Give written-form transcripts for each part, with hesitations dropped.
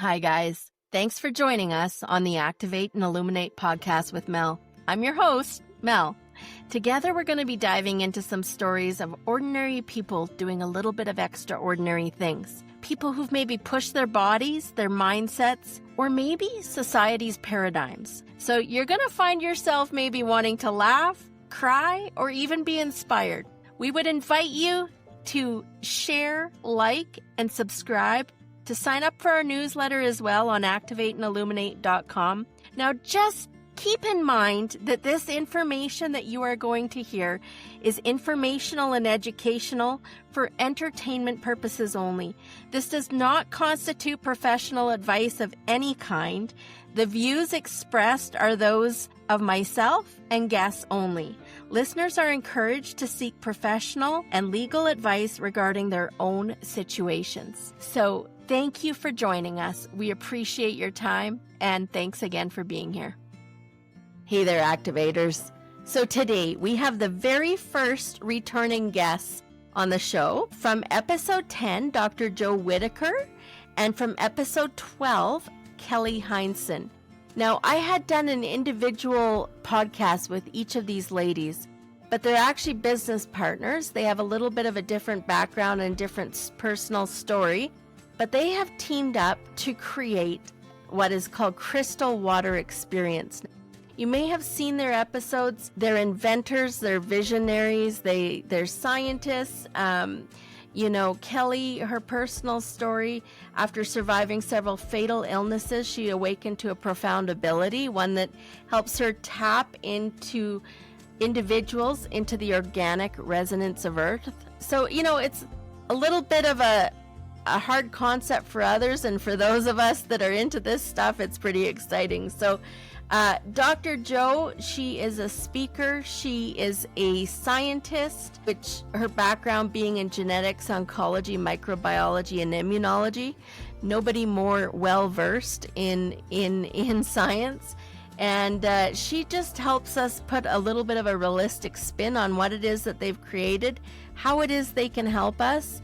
Hi, guys. Thanks for joining us on the Activate and Illuminate podcast with Mel. I'm your host, Mel. Together, we're going to be diving into some stories of ordinary people doing a little bit of extraordinary things. People who've maybe pushed their bodies, their mindsets, or maybe society's paradigms. So you're going to find yourself maybe wanting to laugh, cry, or even be inspired. We would invite you to share, like, and subscribe, to sign up for our newsletter as well on activateandilluminate.com. Now, just keep in mind that this information that you are going to hear is informational and educational for entertainment purposes only. This does not constitute professional advice of any kind. The views expressed are those of myself and guests only. Listeners are encouraged to seek professional and legal advice regarding their own situations. So, thank you for joining us. We appreciate your time, and thanks again for being here. Hey there, activators. So today we have the very first returning guests on the show. From episode 10, Dr. Joe Whitaker, and from episode 12, Kelly Hinson. Now, I had done an individual podcast with each of these ladies, but they're actually business partners. They have a little bit of a different background and different personal story, but they have teamed up to create what is called Crystal Water Experience. You may have seen their episodes. They're inventors, they're visionaries, they're scientists. Kelly, her personal story, after surviving several fatal illnesses, she awakened to a profound ability, one that helps her tap into individuals, into the organic resonance of Earth. So, it's a little bit of a hard concept for others, and for those of us that are into this stuff, it's pretty exciting. So Dr. Joe, she is a speaker, she is a scientist, which her background being in genetics, oncology, microbiology, and immunology. Nobody more well-versed in science. And she just helps us put a little bit of a realistic spin on what it is that they've created, how it is they can help us,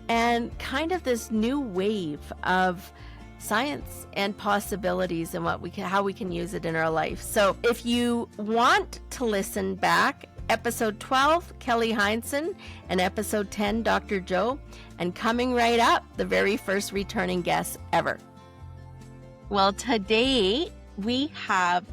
and kind of this new wave of science and possibilities and how we can use it in our life. So if you want to listen back, episode 12, Kelly Hinson, and episode 10, Dr. Joe, and coming right up, the very first returning guest ever. Well, today we have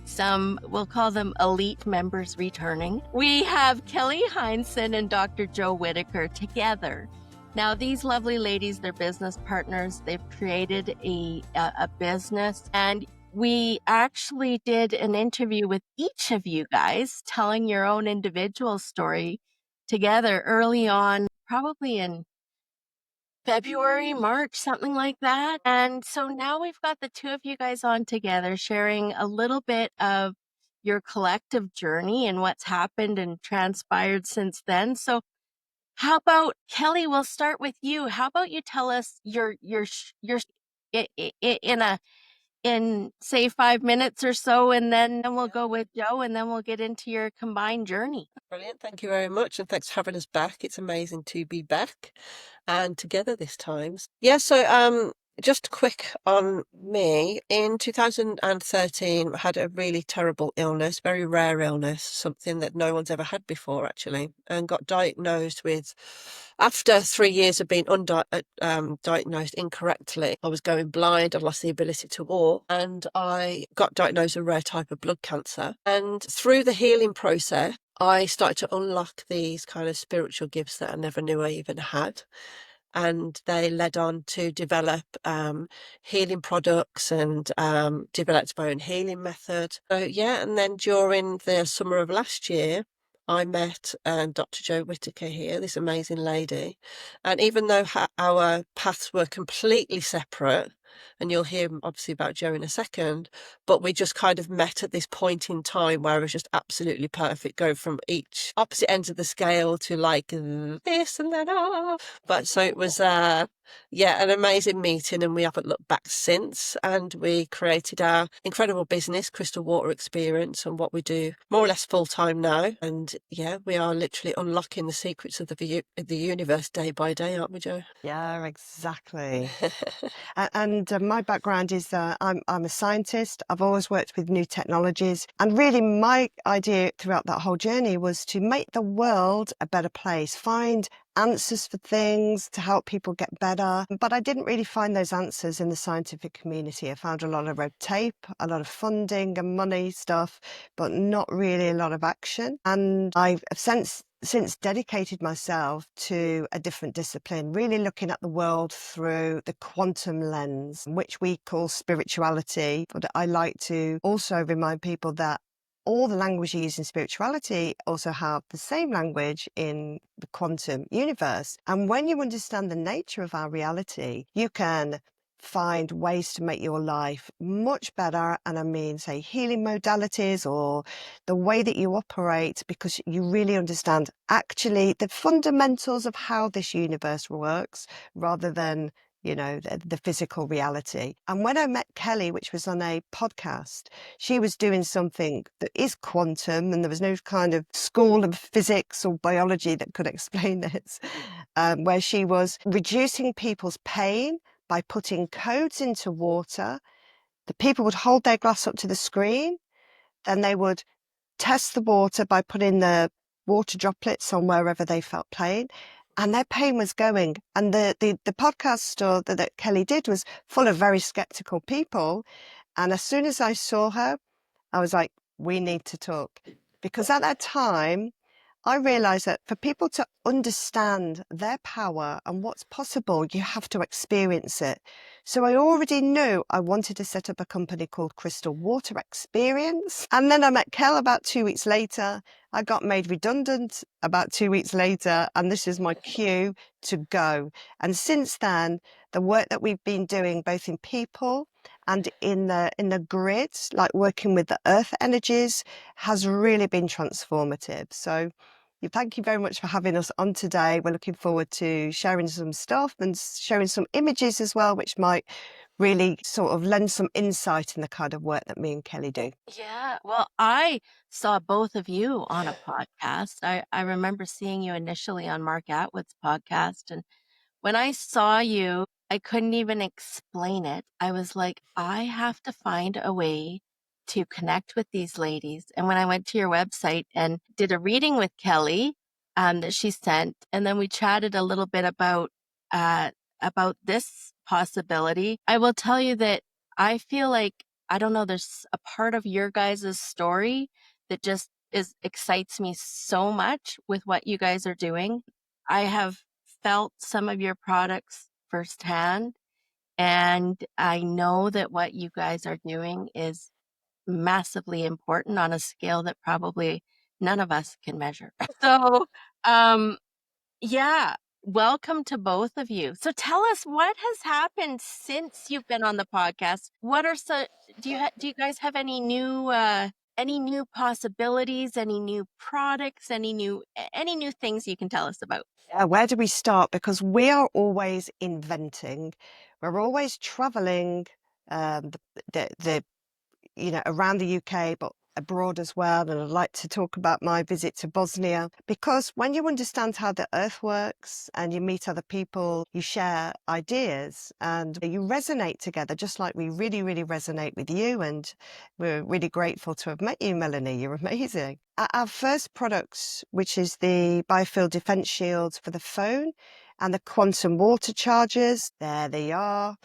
some, we'll call them elite members returning. We have Kelly Hinson and Dr. Joe Whitaker together. Now, these lovely ladies, they're business partners. They've created a business, and we actually did an interview with each of you guys, telling your own individual story together early on, probably in February, March, something like that. And so now we've got the two of you guys on together, sharing a little bit of your collective journey and what's happened and transpired since then. So how about, Kelly, we'll start with you. How about you tell us your in say 5 minutes or so, and then we'll go with Joe, and then we'll get into your combined journey. Brilliant. Thank you very much. And thanks for having us back. It's amazing to be back and together this time. Yeah. So, just quick on me. In 2013, I had a really terrible illness, very rare illness, something that no one's ever had before, actually, and got diagnosed with, after 3 years of being diagnosed incorrectly. I was going blind, I lost the ability to walk, and I got diagnosed with a rare type of blood cancer. And through the healing process, I started to unlock these kind of spiritual gifts that I never knew I even had. And they led on to develop healing products and developed my own healing method. So, yeah, and then during the summer of last year, I met Dr. Joe Whitaker here, this amazing lady. And even though our paths were completely separate, and you'll hear obviously about Joe in a second, but we just kind of met at this point in time where it was just absolutely perfect, go from each opposite ends of the scale to like this and then but so it was Yeah, an amazing meeting, and we haven't looked back since. And we created our incredible business, Crystal Water Experience, and what we do more or less full time now. And yeah, we are literally unlocking the secrets of the universe day by day, aren't we, Joe? Yeah, exactly. And my background is I'm a scientist. I've always worked with new technologies. And really, my idea throughout that whole journey was to make the world a better place, find answers for things to help people get better. But I didn't really find those answers in the scientific community. I found a lot of red tape, a lot of funding and money stuff, but not really a lot of action. And I've since dedicated myself to a different discipline, really looking at the world through the quantum lens, which we call spirituality. But I like to also remind people that all the language you use in spirituality also have the same language in the quantum universe. And when you understand the nature of our reality, you can find ways to make your life much better. And I mean, say, healing modalities or the way that you operate, because you really understand actually the fundamentals of how this universe works rather than the physical reality. And when I met Kelly, which was on a podcast, she was doing something that is quantum, and there was no kind of school of physics or biology that could explain this, where she was reducing people's pain by putting codes into water. The people would hold their glass up to the screen, then they would test the water by putting the water droplets on wherever they felt pain, and their pain was going. And the podcast that Kelly did was full of very skeptical people. And as soon as I saw her, I was like, we need to talk. Because at that time, I realized that for people to understand their power and what's possible, you have to experience it. So I already knew I wanted to set up a company called Crystal Water Experience. And then I met Kel about 2 weeks later. I got made redundant about 2 weeks later, and this is my cue to go. And since then, the work that we've been doing, both in people and in the grid, like working with the earth energies, has really been transformative. So thank you very much for having us on today. We're looking forward to sharing some stuff and sharing some images as well, which might really sort of lend some insight in the kind of work that me and Kelly do. Yeah, well, I saw both of you on a podcast. I remember seeing you initially on Mark Atwood's podcast, and when I saw you, I couldn't even explain it. I was like, I have to find a way to connect with these ladies. And when I went to your website and did a reading with Kelly, that she sent, and then we chatted a little bit uh, about this possibility, I will tell you that I feel like, I don't know, there's a part of your guys' story that just excites me so much with what you guys are doing. I have felt some of your products firsthand, and I know that what you guys are doing is massively important on a scale that probably none of us can measure. So, um, yeah, welcome to both of you. So tell us what has happened since you've been on the podcast. What are do you guys have any new possibilities, any new products, any new things you can tell us about? Where do we start? Because we are always inventing. We're always traveling the around the UK, but abroad as well. And I'd like to talk about my visit to Bosnia, because when you understand how the earth works and you meet other people, you share ideas and you resonate together, just like we really, really resonate with you. And we're really grateful to have met you, Melanie. You're amazing. Our first products, which is the biofield defense shields for the phone and the quantum water chargers, there they are.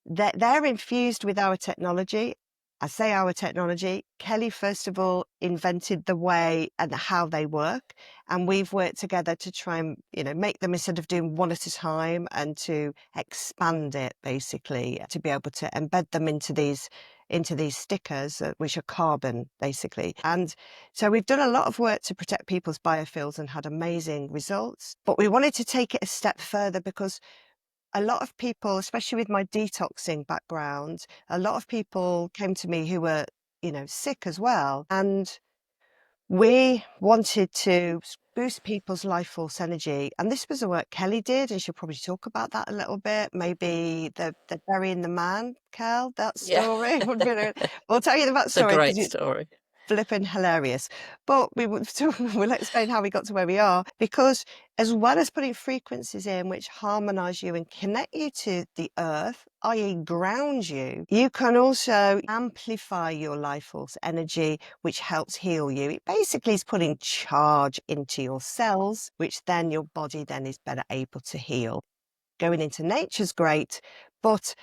They're infused with our technology. I say our technology. Kelly, first of all, invented the way and how they work. And we've worked together to try and, make them, instead of doing one at a time, and to expand it, basically, to be able to embed them into these stickers, which are carbon, basically. And so we've done a lot of work to protect people's biofields and had amazing results. But we wanted to take it a step further, because a lot of people, especially with my detoxing background, a lot of people came to me who were, sick as well. And we wanted to boost people's life force energy. And this was the work Kelly did, and she'll probably talk about that a little bit. Maybe the burying the man, Kel, that Yeah. story. We'll tell you that It's a story great because it's story. flipping hilarious. But we'll explain how we got to where we are, because as well as putting frequencies in which harmonize you and connect you to the earth, i.e. ground you, you can also amplify your life force energy, which helps heal you. It basically is putting charge into your cells, which then your body then is better able to heal. Going into nature's great, but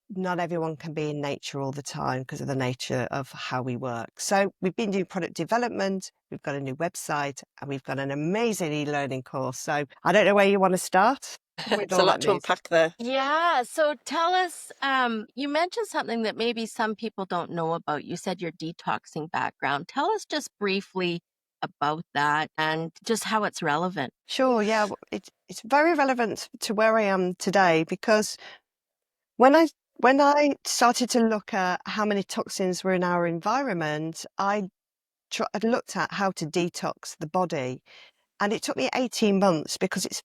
not everyone can be in nature all the time because of the nature of how we work. So we've been doing product development, we've got a new website, and we've got an amazing e-learning course. So I don't know where you want to start with It's a all lot that to news. unpack there. Yeah. So tell us, you mentioned something that maybe some people don't know about. You said your detoxing background. Tell us just briefly about that and just how it's relevant. Sure, yeah, it's very relevant to where I am today, because when I started to look at how many toxins were in our environment, I looked at how to detox the body. And it took me 18 months because it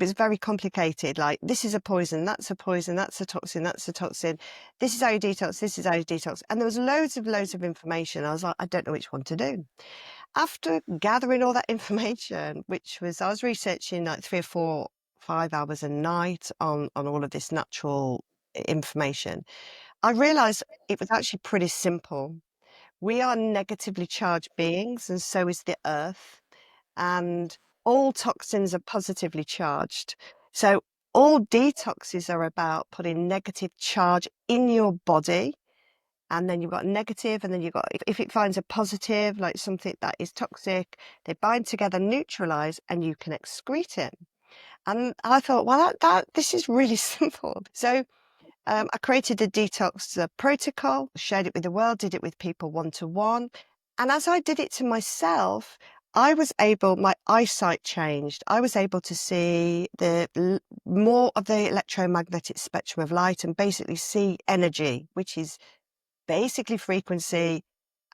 was very complicated. Like, this is a poison, that's a poison, that's a toxin, that's a toxin. This is how you detox, this is how you detox. And there was loads of information. I was like, I don't know which one to do. After gathering all that information, I was researching like 3 or 4, 5 hours a night on all of this natural information, I realized it was actually pretty simple. We are negatively charged beings, and so is the earth. And all toxins are positively charged. So all detoxes are about putting negative charge in your body. And then you've got negative, and then you've got, if it finds a positive, like something that is toxic, they bind together, neutralize, and you can excrete it. And I thought, well, this is really simple. So I created a detox protocol, shared it with the world, did it with people one-to-one. And as I did it to myself, my eyesight changed. I was able to see more of the electromagnetic spectrum of light and basically see energy, which is basically frequency,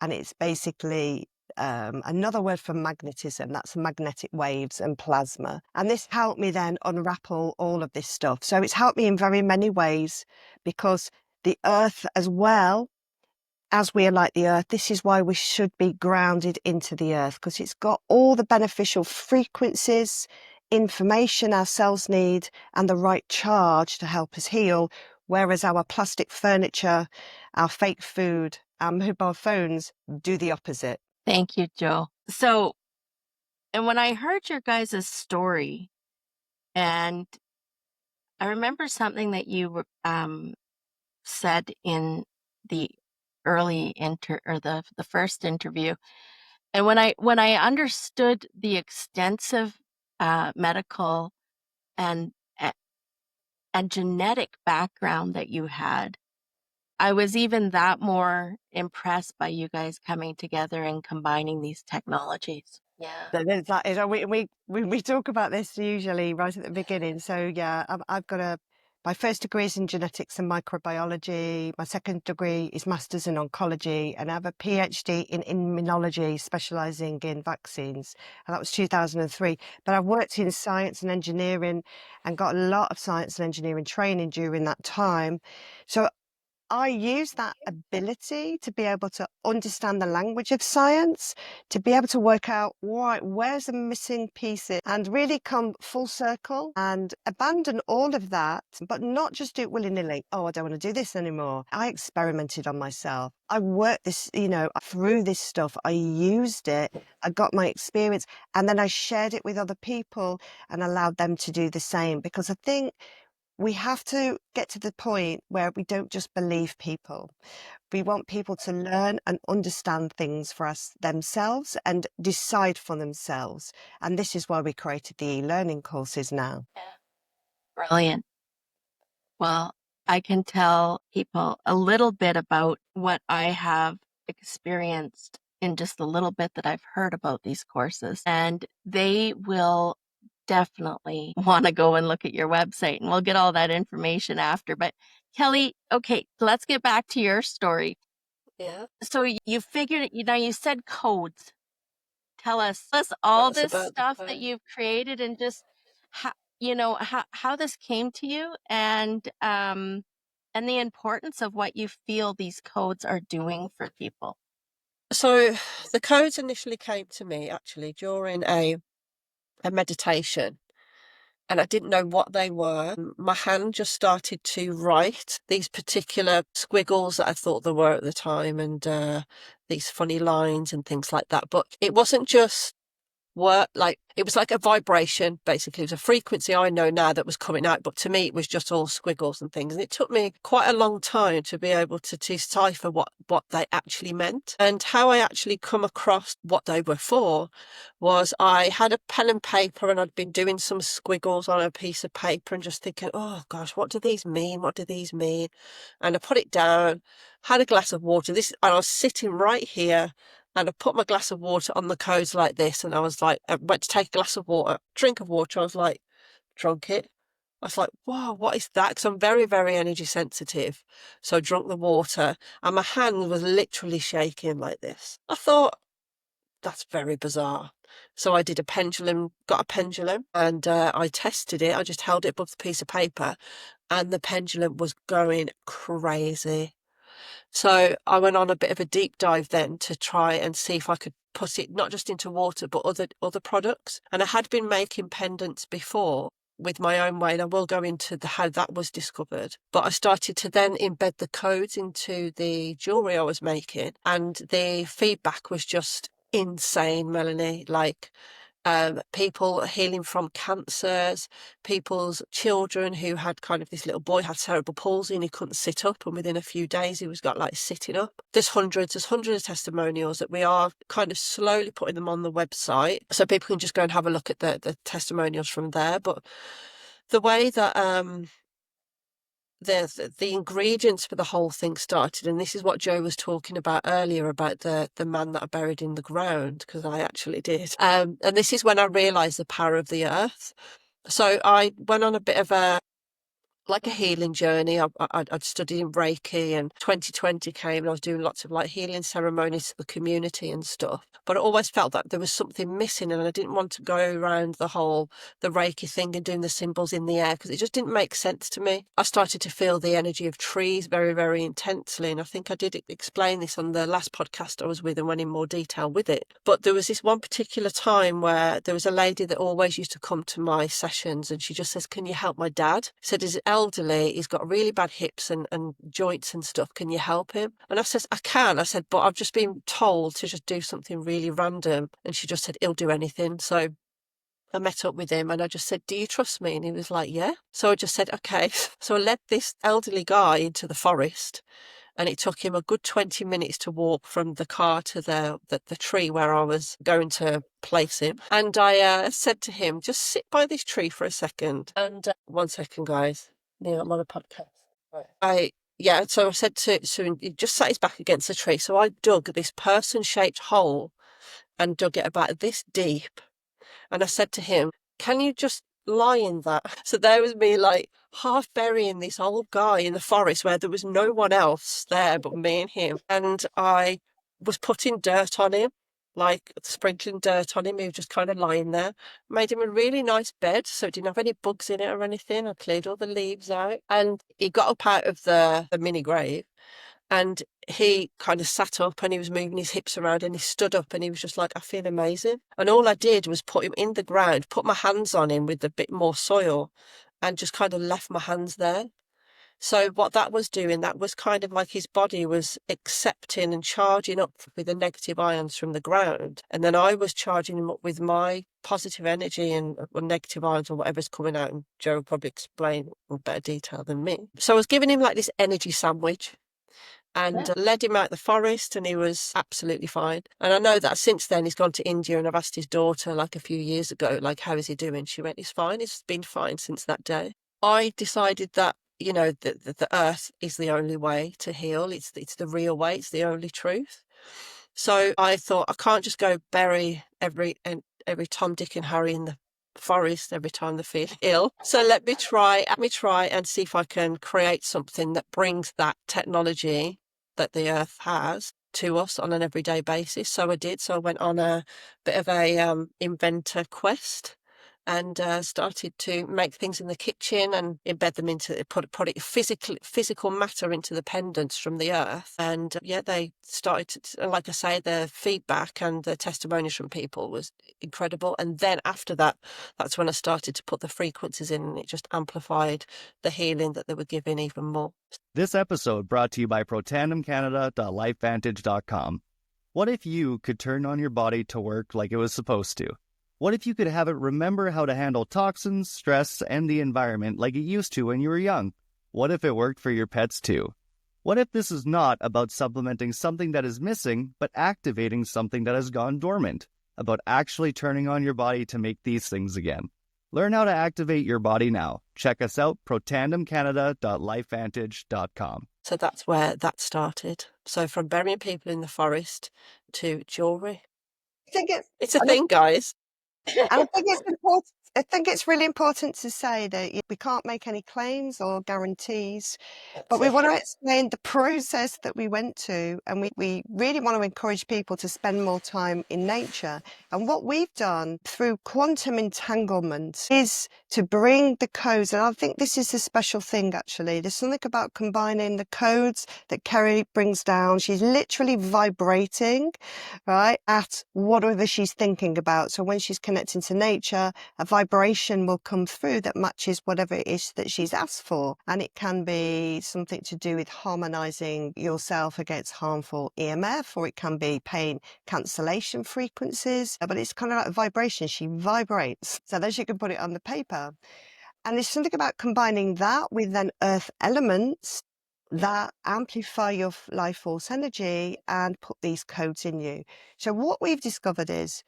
and it's basically another word for magnetism. That's magnetic waves and plasma. And this helped me then unwrap all of this stuff. So it's helped me in very many ways, because the earth, as well as we are like the earth, this is why we should be grounded into the earth, because it's got all the beneficial frequencies, information our cells need, and the right charge to help us heal. Whereas our plastic furniture, our fake food, our mobile phones do the opposite. Thank you, Joe. So, and when I heard your guys' story, and I remember something that you said in the early or the first interview, and when I understood the extensive medical and a- and genetic background that you had, I was even that more impressed by you guys coming together and combining these technologies. Yeah. We talk about this usually right at the beginning. So yeah, I've got my first degree is in genetics and microbiology. My second degree is master's in oncology, and I have a PhD in immunology, specialising in vaccines. And that was 2003. But I've worked in science and engineering and got a lot of science and engineering training during that time. So I use that ability to be able to understand the language of science, to be able to work out, right, where's the missing pieces, and really come full circle and abandon all of that, but not just do it willy-nilly. Oh, I don't want to do this anymore. I experimented on myself. I worked this, through this stuff. I used it. I got my experience, and then I shared it with other people and allowed them to do the same, because I think we have to get to the point where we don't just believe people. We want people to learn and understand things for themselves and decide for themselves. And this is why we created the e-learning courses now. Brilliant. Well, I can tell people a little bit about what I have experienced in just a little bit that I've heard about these courses, and they will definitely want to go and look at your website, and we'll get all that information after. But Kelly, okay, let's get back to your story. Yeah. So you figured, you said codes. tell us all That's this about the stuff that code. you've created and just how, how this came to you and the importance of what you feel these codes are doing for people. So the codes initially came to me actually during a meditation, and I didn't know what they were. My hand just started to write these particular squiggles that I thought there were at the time, and these funny lines and things like that. But it wasn't just work, like it was like a vibration. Basically, it was a frequency I know now that was coming out, but to me it was just all squiggles and things, and it took me quite a long time to be able to decipher what they actually meant. And how I actually come across what they were for was I had a pen and paper, and I'd been doing some squiggles on a piece of paper and just thinking, oh gosh, what do these mean, and I put it down, had a glass of water, and I was sitting right here, and I put my glass of water on the codes like this, and I was like, I went to take a glass of water, drink of water, I was like, drunk it. I was like, wow, what is that? Because I'm very, very energy sensitive. So I drunk the water, and my hand was literally shaking like this. I thought, that's very bizarre. So I did got a pendulum, and I tested it. I just held it above the piece of paper, and the pendulum was going crazy. So I went on a bit of a deep dive then to try and see if I could put it not just into water, but other products. And I had been making pendants before with my own way, and I will go into how that was discovered. But I started to then embed the codes into the jewellery I was making, and the feedback was just insane, Melanie. Like, people healing from cancers, people's children who had kind of, this little boy had cerebral palsy and he couldn't sit up, and within a few days he was got like sitting up. There's hundreds of testimonials that we are kind of slowly putting them on the website, so people can just go and have a look at the testimonials from there. But the way that the ingredients for the whole thing started, and this is what Joe was talking about earlier about the man that I buried in the ground, because I actually did. And this is when I realised the power of the earth. So I went on a bit of a healing journey. I'd studied in Reiki, and 2020 came, and I was doing lots of like healing ceremonies to the community and stuff. But I always felt that there was something missing, and I didn't want to go around the Reiki thing and doing the symbols in the air, because it just didn't make sense to me. I started to feel the energy of trees very, very intensely, and I think I did explain this on the last podcast I was with and went in more detail with it. But there was this one particular time where there was a lady that always used to come to my sessions, and she just says, can you help my dad? Said, is elderly, he's got really bad hips and joints and stuff, can you help him? And I said, I can. I said, but I've just been told to just do something really random. And she just said, he'll do anything. So I met up with him, and I just said, do you trust me? And he was like, yeah. So I just said, okay. So I led this elderly guy into the forest, and it took him a good 20 minutes to walk from the car to the tree where I was going to place him. And I said to him, just sit by this tree for a second. And 1 second, guys. Yeah, I'm on a podcast. Right. So I said so he just sat his back against the tree. So I dug this person-shaped hole and dug it about this deep. And I said to him, can you just lie in that? So there was me like half burying this old guy in the forest where there was no one else there but me and him. And I was putting dirt on him, like sprinkling dirt on him. He was just kind of lying there. Made him a really nice bed, so it didn't have any bugs in it or anything. I cleared all the leaves out. And he got up out of the mini grave, and he kind of sat up, and he was moving his hips around, and he stood up, and he was just like, I feel amazing. And all I did was put him in the ground, put my hands on him with a bit more soil, and just kind of left my hands there. So what that was doing, that was kind of like his body was accepting and charging up with the negative ions from the ground. And then I was charging him up with my positive energy and negative ions or whatever's coming out. And Joe will probably explain in better detail than me. So I was giving him like this energy sandwich, and led him out the forest, and he was absolutely fine. And I know that since then he's gone to India, and I've asked his daughter like a few years ago, like, how is he doing? She went, he's fine. He's been fine since that day. I decided that, the earth is the only way to heal. It's the real way. It's the only truth. So I thought, I can't just go bury every Tom, Dick and Harry in the forest every time they feel ill. So let me try and see if I can create something that brings that technology that the earth has to us on an everyday basis. So I did. So I went on a bit of a inventor quest and started to make things in the kitchen and embed them into put it physical matter into the pendants from the earth. And yeah, they started to, like I say, the feedback and the testimonies from people was incredible. And then after that, that's when I started to put the frequencies in, and it just amplified the healing that they were giving even more. This episode brought to you by protandemcanada.lifevantage.com. What if you could turn on your body to work like it was supposed to? What if you could have it remember how to handle toxins, stress, and the environment like it used to when you were young? What if it worked for your pets too? What if this is not about supplementing something that is missing, but activating something that has gone dormant? About actually turning on your body to make these things again. Learn how to activate your body now. Check us out, protandemcanada.lifevantage.com. So that's where that started. So from burying people in the forest to jewellery. It's a thing, guys. And I think it's important. I think it's really important to say that we can't make any claims or guarantees, but we want to explain the process that we went to, and we really want to encourage people to spend more time in nature. And what we've done through quantum entanglement is to bring the codes, and I think this is a special thing actually. There's something about combining the codes that Kerry brings down. She's literally vibrating, right, at whatever she's thinking about. So when she's connecting to nature, a vibration will come through that matches whatever it is that she's asked for. And it can be something to do with harmonizing yourself against harmful EMF, or it can be pain cancellation frequencies, but it's kind of like a vibration. She vibrates. So then she can put it on the paper. And there's something about combining that with then earth elements that amplify your life force energy and put these codes in you. So what we've discovered is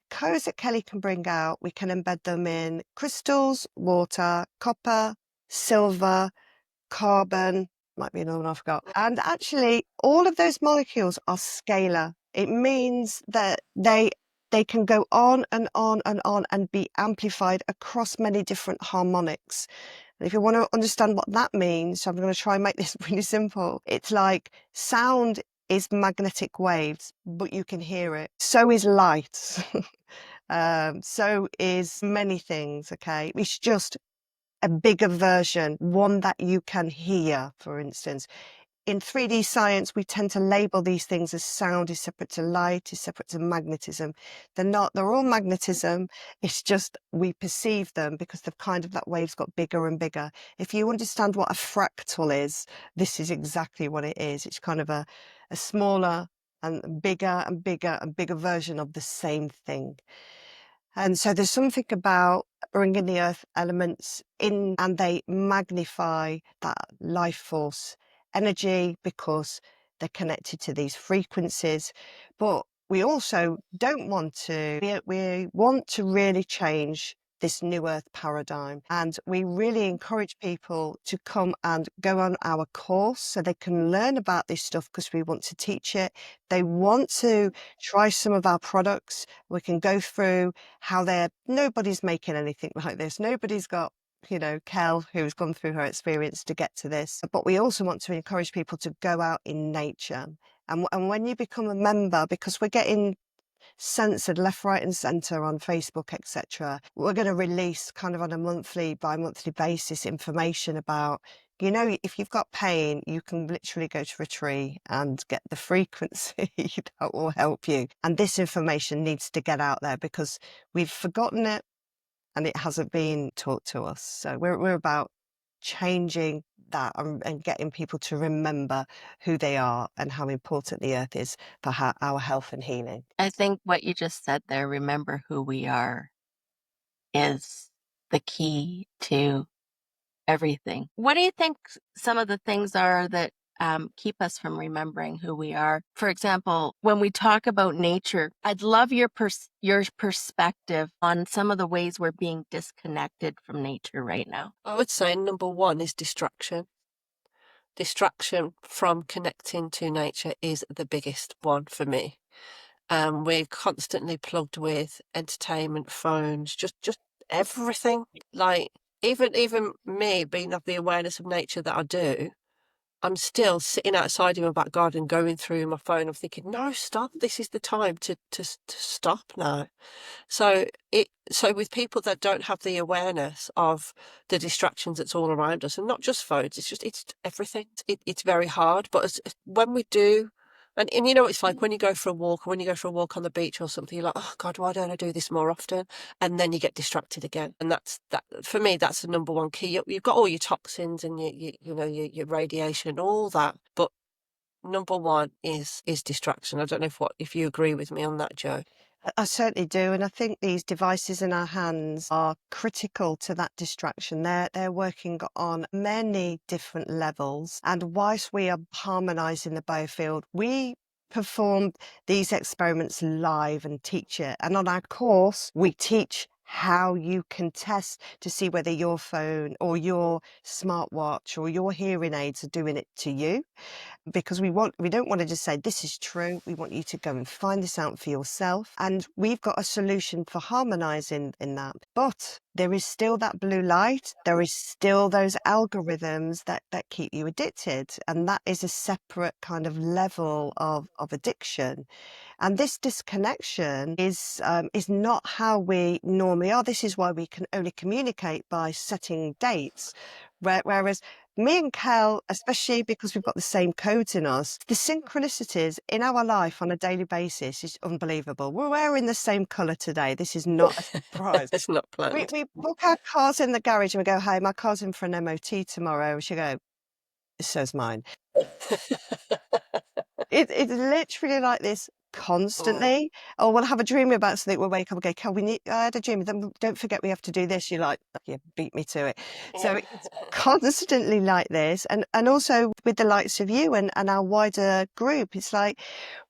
codes that Kelly can bring out, we can embed them in crystals, water, copper, silver, carbon, might be another one I forgot. And actually, all of those molecules are scalar. It means that they can go on and on and on and be amplified across many different harmonics. And if you want to understand what that means, I'm going to try and make this really simple. It's like sound is magnetic waves, but you can hear it. So is light. So is many things, okay? It's just a bigger version, one that you can hear, for instance. In 3D science, we tend to label these things as sound is separate to light, is separate to magnetism. They're not, they're all magnetism. It's just we perceive them because they've kind of, that wave's got bigger and bigger. If you understand what a fractal is, this is exactly what it is. It's kind of a smaller and bigger and bigger and bigger version of the same thing. And so there's something about bringing the earth elements in, and they magnify that life force energy because they're connected to these frequencies. But we also don't want to, we want to really change this new earth paradigm. And we really encourage people to come and go on our course so they can learn about this stuff because we want to teach it. They want to try some of our products. We can go through how nobody's making anything like this. Nobody's got, Kel, who's gone through her experience to get to this. But we also want to encourage people to go out in nature. And when you become a member, because we're getting censored left, right and centre on Facebook, etc., we're going to release kind of on a bi-monthly basis information about, if you've got pain, you can literally go to a tree and get the frequency that will help you. And this information needs to get out there because we've forgotten it and it hasn't been taught to us. So we're about changing that and getting people to remember who they are and how important the earth is for our health and healing. I think what you just said there, remember who we are, is the key to everything. What do you think some of the things are that keep us from remembering who we are? For example, when we talk about nature, I'd love your perspective on some of the ways we're being disconnected from nature right now. I would say number one is distraction. Distraction from connecting to nature is the biggest one for me. We're constantly plugged with entertainment, phones, just everything. Like even me being of the awareness of nature that I do, I'm still sitting outside in my back garden going through my phone. I'm thinking, no, stop. This is the time to stop now. So with people that don't have the awareness of the distractions that's all around us, and not just phones, it's everything. It's very hard. But when we do, and you know, it's like when you go for a walk, or when you go for a walk on the beach or something, you're like, oh God, why don't I do this more often? And then you get distracted again. And that for me, that's the number one key. You've got all your toxins and your radiation and all that, but number one is distraction. I don't know if you agree with me on that, Joe. I certainly do, and I think these devices in our hands are critical to that distraction. They're working on many different levels, and whilst we are harmonising the biofield, we perform these experiments live and teach it. And on our course, we teach how you can test to see whether your phone or your smartwatch or your hearing aids are doing it to you, because we don't want to just say this is true. We want you to go and find this out for yourself, and we've got a solution for harmonizing in that. But there is still that blue light, there is still those algorithms that keep you addicted, and that is a separate kind of level of addiction. And this disconnection is not how we normally are. This is why we can only communicate by setting dates. Whereas me and Kel, especially because we've got the same codes in us, the synchronicities in our life on a daily basis is unbelievable. We're wearing the same colour today. This is not a surprise. It's not planned. We book our cars in the garage and we go, hey, my car's in for an MOT tomorrow. And she go, so's mine. It's literally like this constantly. Oh, we'll have a dream about something. We'll wake up and go, Kel, I had a dream. Then don't forget we have to do this. You're like, yeah, beat me to it. So it's constantly like this. And also with the likes of you and our wider group, it's like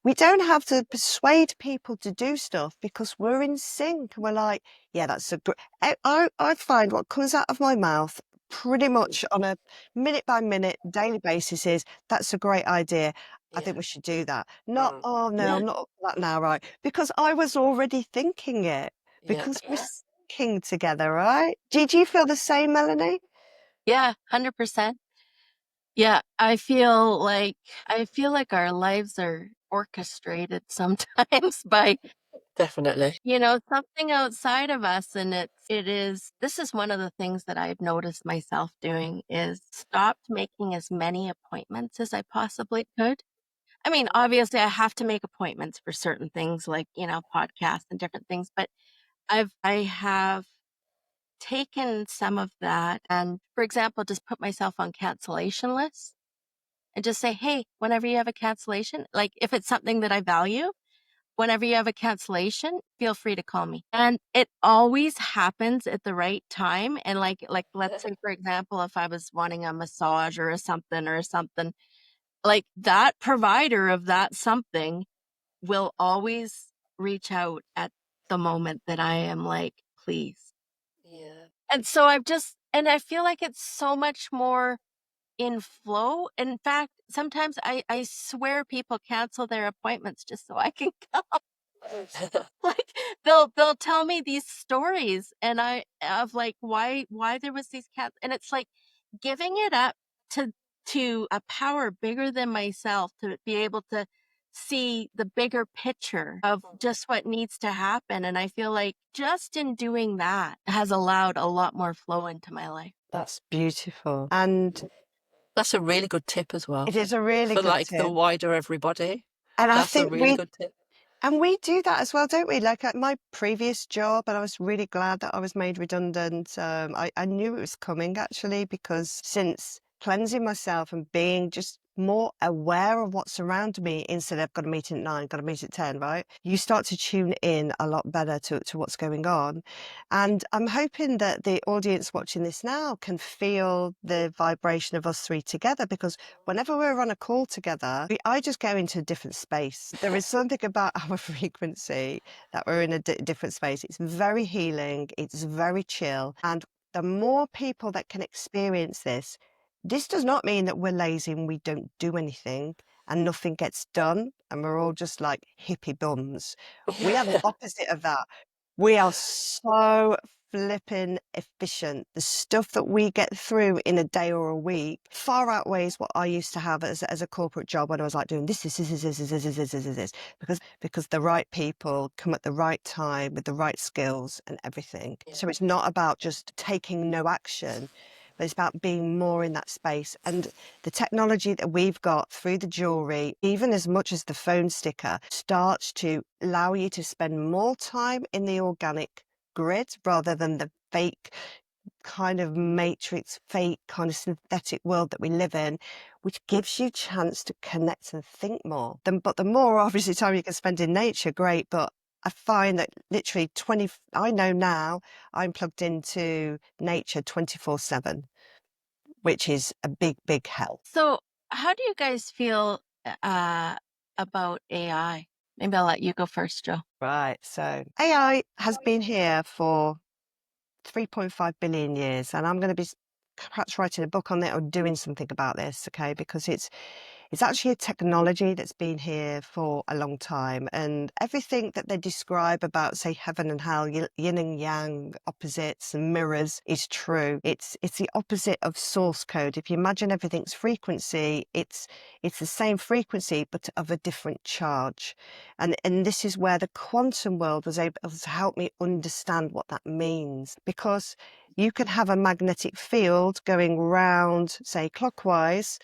we don't have to persuade people to do stuff because we're in sync. We're like, yeah, that's a great. I find what comes out of my mouth pretty much on a minute by minute daily basis is that's a great idea. I think we should do that. Not, oh no, I'm not up for that now, right? Because I was already thinking it. Because we're thinking together, right? Did you feel the same, Melanie? Yeah, 100%. Yeah, I feel like our lives are orchestrated sometimes by, Definitely. something outside of us. And this is one of the things that I've noticed myself doing is stopped making as many appointments as I possibly could. I mean, obviously I have to make appointments for certain things like, podcasts and different things, but I have taken some of that and, for example, just put myself on cancellation lists and just say, hey, whenever you have a cancellation, like if it's something that I value, whenever you have a cancellation, feel free to call me. And it always happens at the right time. And like let's say, for example, if I was wanting a massage or something, like that provider of that something will always reach out at the moment that I am like, please. Yeah. And so I feel like it's so much more in flow. In fact, sometimes I swear people cancel their appointments just so I can come. Like they'll tell me these stories and of like why there was these cats, and it's like giving it up to a power bigger than myself to be able to see the bigger picture of just what needs to happen. And I feel like just in doing that has allowed a lot more flow into my life. That's beautiful. And That's a really good tip as well. it is a really For good like the tip. wider everybody. And I That's a think really good tip. And we do that as well, don't we? Like at my previous job, and I was really glad that I was made redundant. I knew it was coming actually, because since cleansing myself and being just more aware of what's around me instead of got a meeting at 9, got a meeting at 10, right? You start to tune in a lot better to what's going on. And I'm hoping that the audience watching this now can feel the vibration of us three together, because whenever we're on a call together, I just go into a different space. There is something about our frequency that we're in a different space. It's very healing. It's very chill. And the more people that can experience this does not mean that we're lazy and we don't do anything and nothing gets done and we're all just like hippie bums. We are the opposite of that. We are so flipping efficient. The stuff that we get through in a day or a week far outweighs what I used to have as a corporate job when I was like doing this, because the right people come at the right time with the right skills and everything. Yeah. So it's not about just taking no action, but it's about being more in that space. And the technology that we've got through the jewelry, even as much as the phone sticker, starts to allow you to spend more time in the organic grid rather than the fake kind of matrix, fake kind of synthetic world that we live in, which gives you a chance to connect and think more. But the more obviously time you can spend in nature, great. But I find that literally I know now I'm plugged into nature 24/7, which is a big, big help. So, how do you guys feel about AI? Maybe I'll let you go first, Joe. Right. So AI has been here for 3.5 billion years, and I'm going to be perhaps writing a book on it or doing something about this, okay? Because it's actually a technology that's been here for a long time, and everything that they describe about, say, heaven and hell, yin and yang, opposites and mirrors, is true. It's the opposite of source code. If you imagine everything's frequency, it's the same frequency but of a different charge, and this is where the quantum world was able to help me understand what that means, because you can have a magnetic field going round, say, clockwise,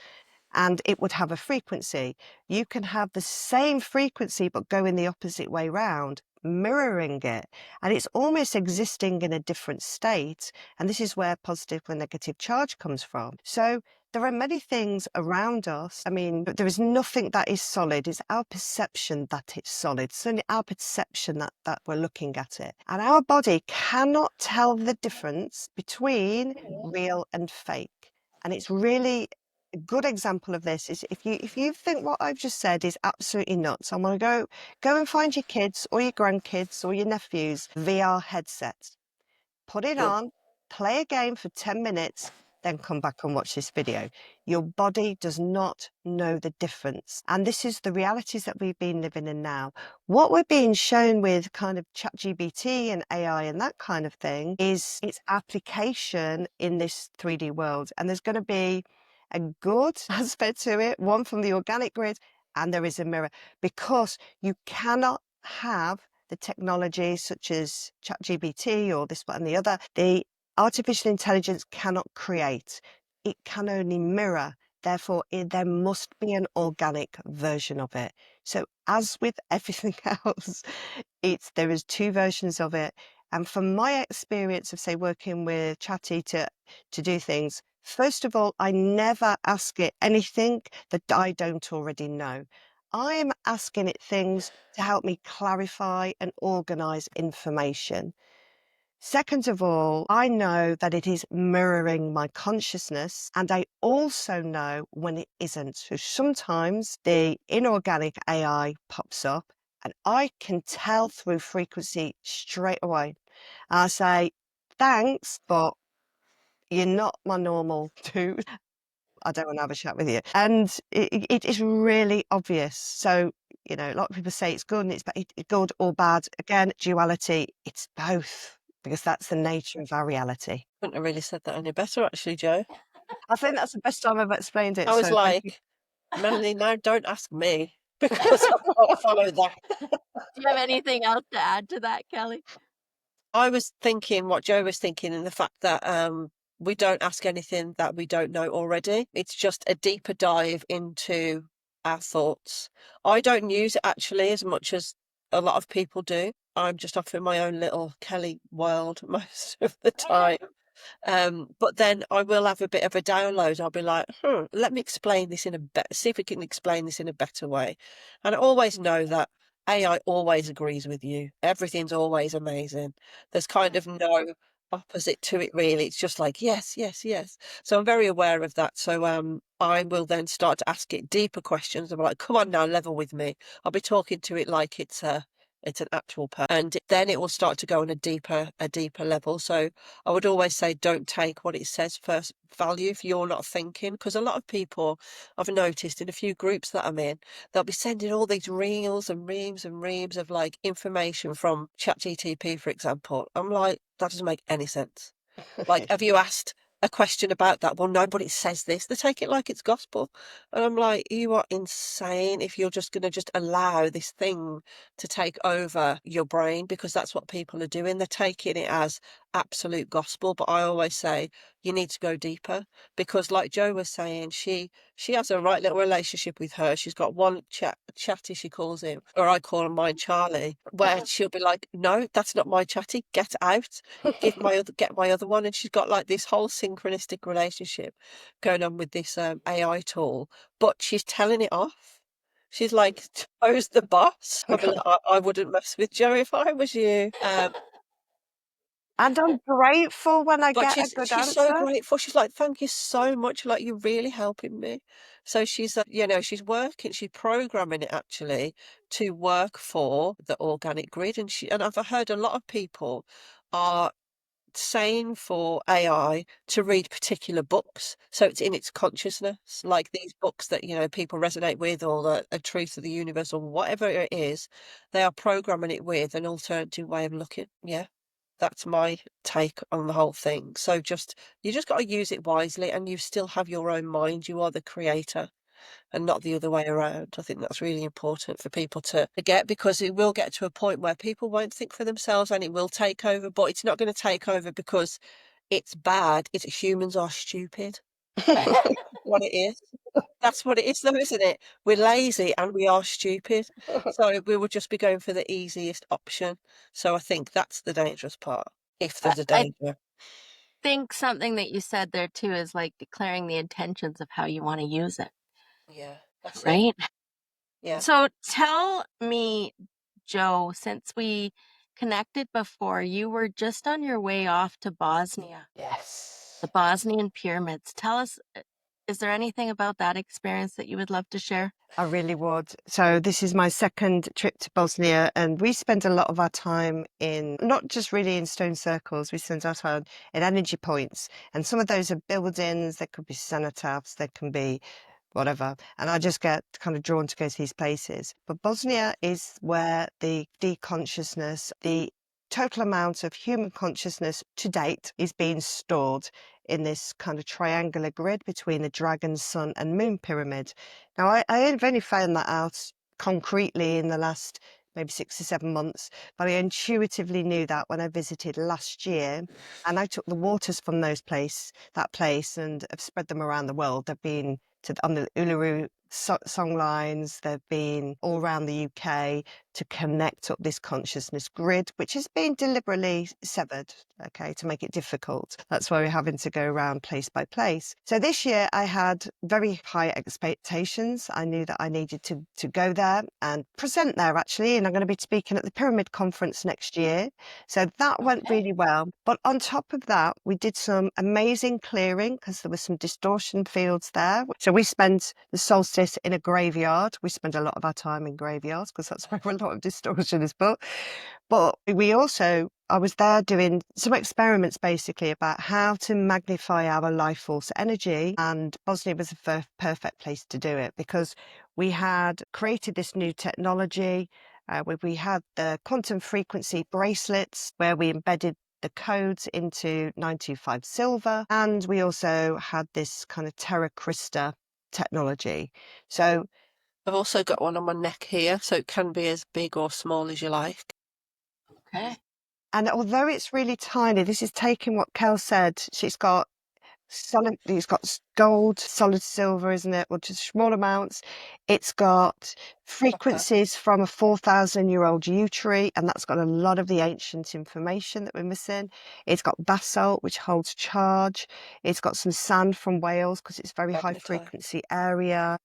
and it would have a frequency. You can have the same frequency but go in the opposite way round, mirroring it, and it's almost existing in a different state. And this is where positive and negative charge comes from. So there are many things around us. I mean, there is nothing that is solid. It's our perception that it's solid. It's only our perception that we're looking at it. And our body cannot tell the difference between real and fake. And it's really a good example of this is if you think what I've just said is absolutely nuts, I want to go and find your kids or your grandkids or your nephews VR headsets. Put it on, play a game for 10 minutes, then come back and watch this video. Your body does not know the difference. And this is the realities that we've been living in now. What we're being shown with kind of ChatGPT and AI and that kind of thing is its application in this 3D world. And there's going to be a good aspect to it, one from the organic grid, and there is a mirror, because you cannot have the technology such as ChatGPT or this one and the other. The artificial intelligence cannot create. It can only mirror. Therefore, there must be an organic version of it. So as with everything else, there is two versions of it. And from my experience of, say, working with Chatty to do things, first of all, I never ask it anything that I don't already know. I'm asking it things to help me clarify and organize information. Second of all, I know that it is mirroring my consciousness, and I also know when it isn't. So sometimes the inorganic AI pops up and I can tell through frequency straight away. I say, thanks, but you're not my normal dude. I don't want to have a chat with you. And it is really obvious. So, a lot of people say it's good and it's good or bad. Again, duality, it's both, because that's the nature of our reality. Couldn't have really said that any better, actually, Joe. I think that's the best time I've explained it. I was so thank you. like, Melanie, now don't ask me because I can't follow that. Do you have anything else to add to that, Kelly? I was thinking what Joe was thinking, and the fact that we don't ask anything that we don't know already. It's just a deeper dive into our thoughts. I don't use it actually as much as a lot of people do. I'm just off in my own little Kelly world most of the time. But then I will have a bit of a download. I'll be like, let me explain this see if we can explain this in a better way. And I always know that AI always agrees with you. Everything's always amazing. There's kind of no opposite to it, really. It's just like, yes, yes, yes. So I'm very aware of that. So I will then start to ask it deeper questions. I'm like, come on now, level with me. I'll be talking to it like it's a It's an actual person. And then it will start to go on a deeper level. So I would always say, don't take what it says first value if you're not thinking, because a lot of people I've noticed in a few groups that I'm in, they'll be sending all these reels and reams of like information from ChatGTP, for example. I'm like, that doesn't make any sense. Like, have you asked a question about that? Well, no, but it says this. They take it like it's gospel. And I'm like, you are insane if you're just going to just allow this thing to take over your brain, because that's what people are doing. They're taking it as absolute gospel. But I always say you need to go deeper, because like Joe was saying, she has a right little relationship with her. She's got one chatty, she calls him, or I call him mine Charlie, where she'll be like, no, that's not my chatty, get out, get my other one. And she's got like this whole synchronistic relationship going on with this AI tool, but she's telling it off. She's like, Joe's the boss. I mean, I wouldn't mess with Joe if I was you. And I'm grateful when I But get a good she's answer. so grateful. She's like, thank you so much. Like, you're really helping me. So she's, she's working, she's programming it actually to work for the organic grid. And I've heard a lot of people are saying for AI to read particular books, so it's in its consciousness, like these books that people resonate with, or the truth of the universe, or whatever it is. They are programming it with an alternative way of looking. Yeah, that's my take on the whole thing. So you just got to use it wisely, and you still have your own mind. You are the creator, and not the other way around. I think that's really important for people to get, because it will get to a point where people won't think for themselves and it will take over. But it's not going to take over because it's bad. It's humans are stupid. What it is. That's what it is, though, isn't it? We're lazy and we are stupid. So we will just be going for the easiest option. So I think that's the dangerous part, if there's a I danger. think something that you said there too is like declaring the intentions of how you want to use it, Yeah, that's it. right? Yeah. So tell me, Joe, since we connected before, you were just on your way off to Bosnia, Yes. the Bosnian pyramids. Tell us, is there anything about that experience that you would love to share? I really would. So this is my second trip to Bosnia, and we spend a lot of our time in, not just really in stone circles, we spend our time in energy points. And some of those are buildings, there could be cenotaphs, there can be whatever. And I just get kind of drawn to go to these places. But Bosnia is where the consciousness, the total amount of human consciousness to date is being stored in this kind of triangular grid between the dragon, sun and moon pyramid. Now, I have only found that out concretely in the last maybe 6 or 7 months, but I intuitively knew that when I visited last year, and I took the waters from that place and have spread them around the world. They've been on the Uluru song lines, they've been all around the UK to connect up this consciousness grid, which has been deliberately severed, okay, to make it difficult. That's why we're having to go around place by place. So this year I had very high expectations. I knew that I needed to go there and present there, actually, and I'm going to be speaking at the Pyramid Conference next year. So that went really well. But on top of that, we did some amazing clearing, because there were some distortion fields there. So we spent the solstice in a graveyard. We spend a lot of our time in graveyards because that's where a lot of distortion is put. But I was there doing some experiments basically about how to magnify our life force energy, and Bosnia was the perfect place to do it, because we had created this new technology. We had the quantum frequency bracelets where we embedded the codes into 925 silver, and we also had this kind of Terra Crista technology. So I've also got one on my neck here, so it can be as big or small as you like. Okay. and although it's really tiny, this is taking what Kel said. It's got gold, solid silver, isn't it? Or just small amounts. It's got frequencies from a 4,000-year-old yew tree, and that's got a lot of the ancient information that we're missing. It's got basalt, which holds charge. It's got some sand from Wales, because it's very high frequency area.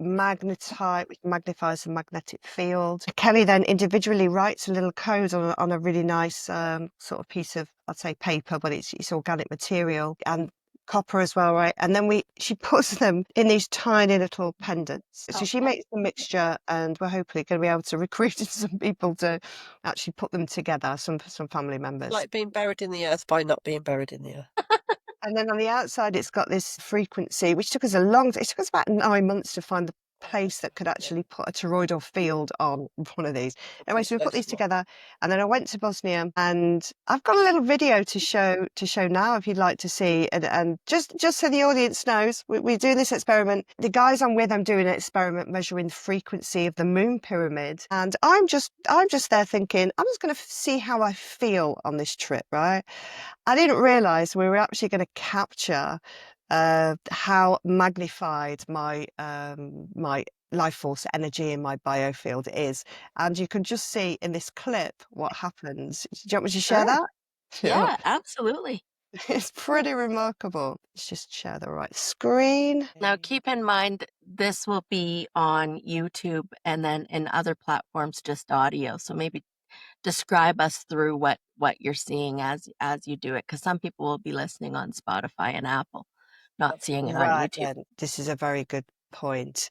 Magnetite, which magnifies the magnetic field. Kelly then individually writes a little code on a really nice sort of piece of, I'd say, paper, but it's organic material, and copper as well, right? And then she puts them in these tiny little pendants. So she makes the mixture, and we're hopefully going to be able to recruit some people to actually put them together, some family members. Like being buried in the earth by not being buried in the earth. And then on the outside, it's got this frequency, which took us it took us about 9 months to find the place that could actually put a toroidal field on one of these. Anyway, so we put these together, and then I went to Bosnia, and I've got a little video to show now if you'd like to see. And just so the audience knows, we're doing this experiment. The guys I'm with, I'm doing an experiment measuring the frequency of the moon pyramid, and I'm just there thinking, I'm just going to see how I feel on this trip, right? I didn't realise we were actually going to capture how magnified my my life force energy in my biofield is, and you can just see in this clip what happens. Do you want me to share that? Yeah, absolutely. It's pretty remarkable. Let's just share the right screen. Now, keep in mind, this will be on YouTube and then in other platforms, just audio. So maybe describe us through what you're seeing as you do it, because some people will be listening on Spotify and Apple, not seeing it on Right, YouTube. then. This is a very good point.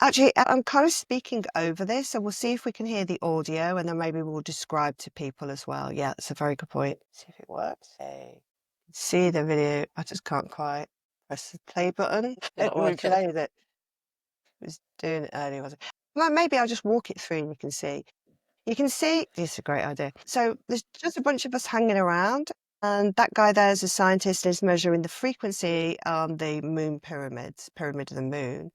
Actually, I'm kind of speaking over this, so we'll see if we can hear the audio, and then maybe we'll describe to people as well. Yeah, it's a very good point. See if it works. Hey. See the video. I just can't quite press the play button. Not We working. played it. It was doing it earlier, wasn't it? Well, maybe I'll just walk it through and you can see. You can see, this is a great idea. So there's just a bunch of us hanging around, and that guy there is a scientist and is measuring the frequency on the moon pyramid of the moon.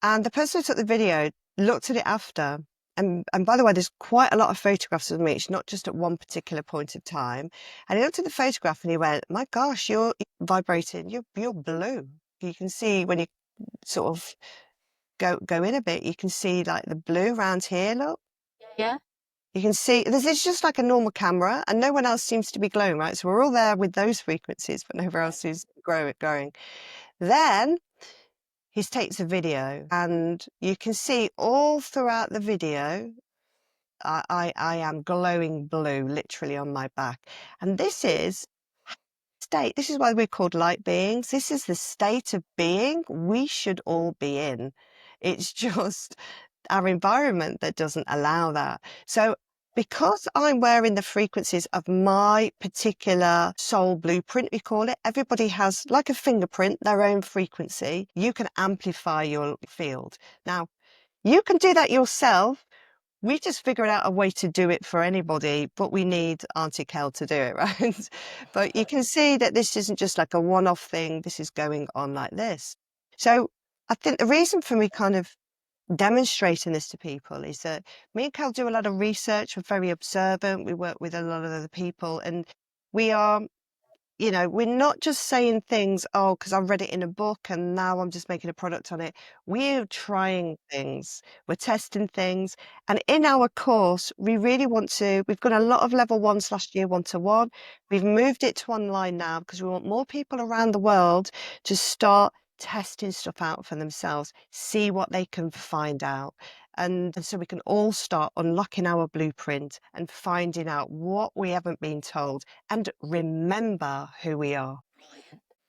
And the person who took the video looked at it after. And by the way, there's quite a lot of photographs of me. It's not just at one particular point of time. And he looked at the photograph and he went, my gosh, you're vibrating. You're blue. You can see when you sort of go in a bit, you can see like the blue around here, look. Yeah. You can see it's just like a normal camera, and no one else seems to be glowing, right? So we're all there with those frequencies, but nobody else is glowing. Then he takes a video, and you can see all throughout the video, I am glowing blue, literally on my back. And this is state. This is why we're called light beings. This is the state of being we should all be in. It's just our environment that doesn't allow that. So because I'm wearing the frequencies of my particular soul blueprint, we call it, everybody has like a fingerprint, their own frequency. You can amplify your field. Now, you can do that yourself. We just figured out a way to do it for anybody, but we need Auntie Kel to do it, right? But you can see that this isn't just like a one-off thing. This is going on like this. So I think the reason for me kind of demonstrating this to people is that me and Kel do a lot of research. We're very observant. We work with a lot of other people, and we are, we're not just saying things, oh, because I read it in a book and now I'm just making a product on it. We're trying things, we're testing things. And in our course, we really want to, we've got a lot of level 1s last year, 1-to-1. We've moved it to online now because we want more people around the world to start testing stuff out for themselves, see what they can find out. And so we can all start unlocking our blueprint and finding out what we haven't been told and remember who we are.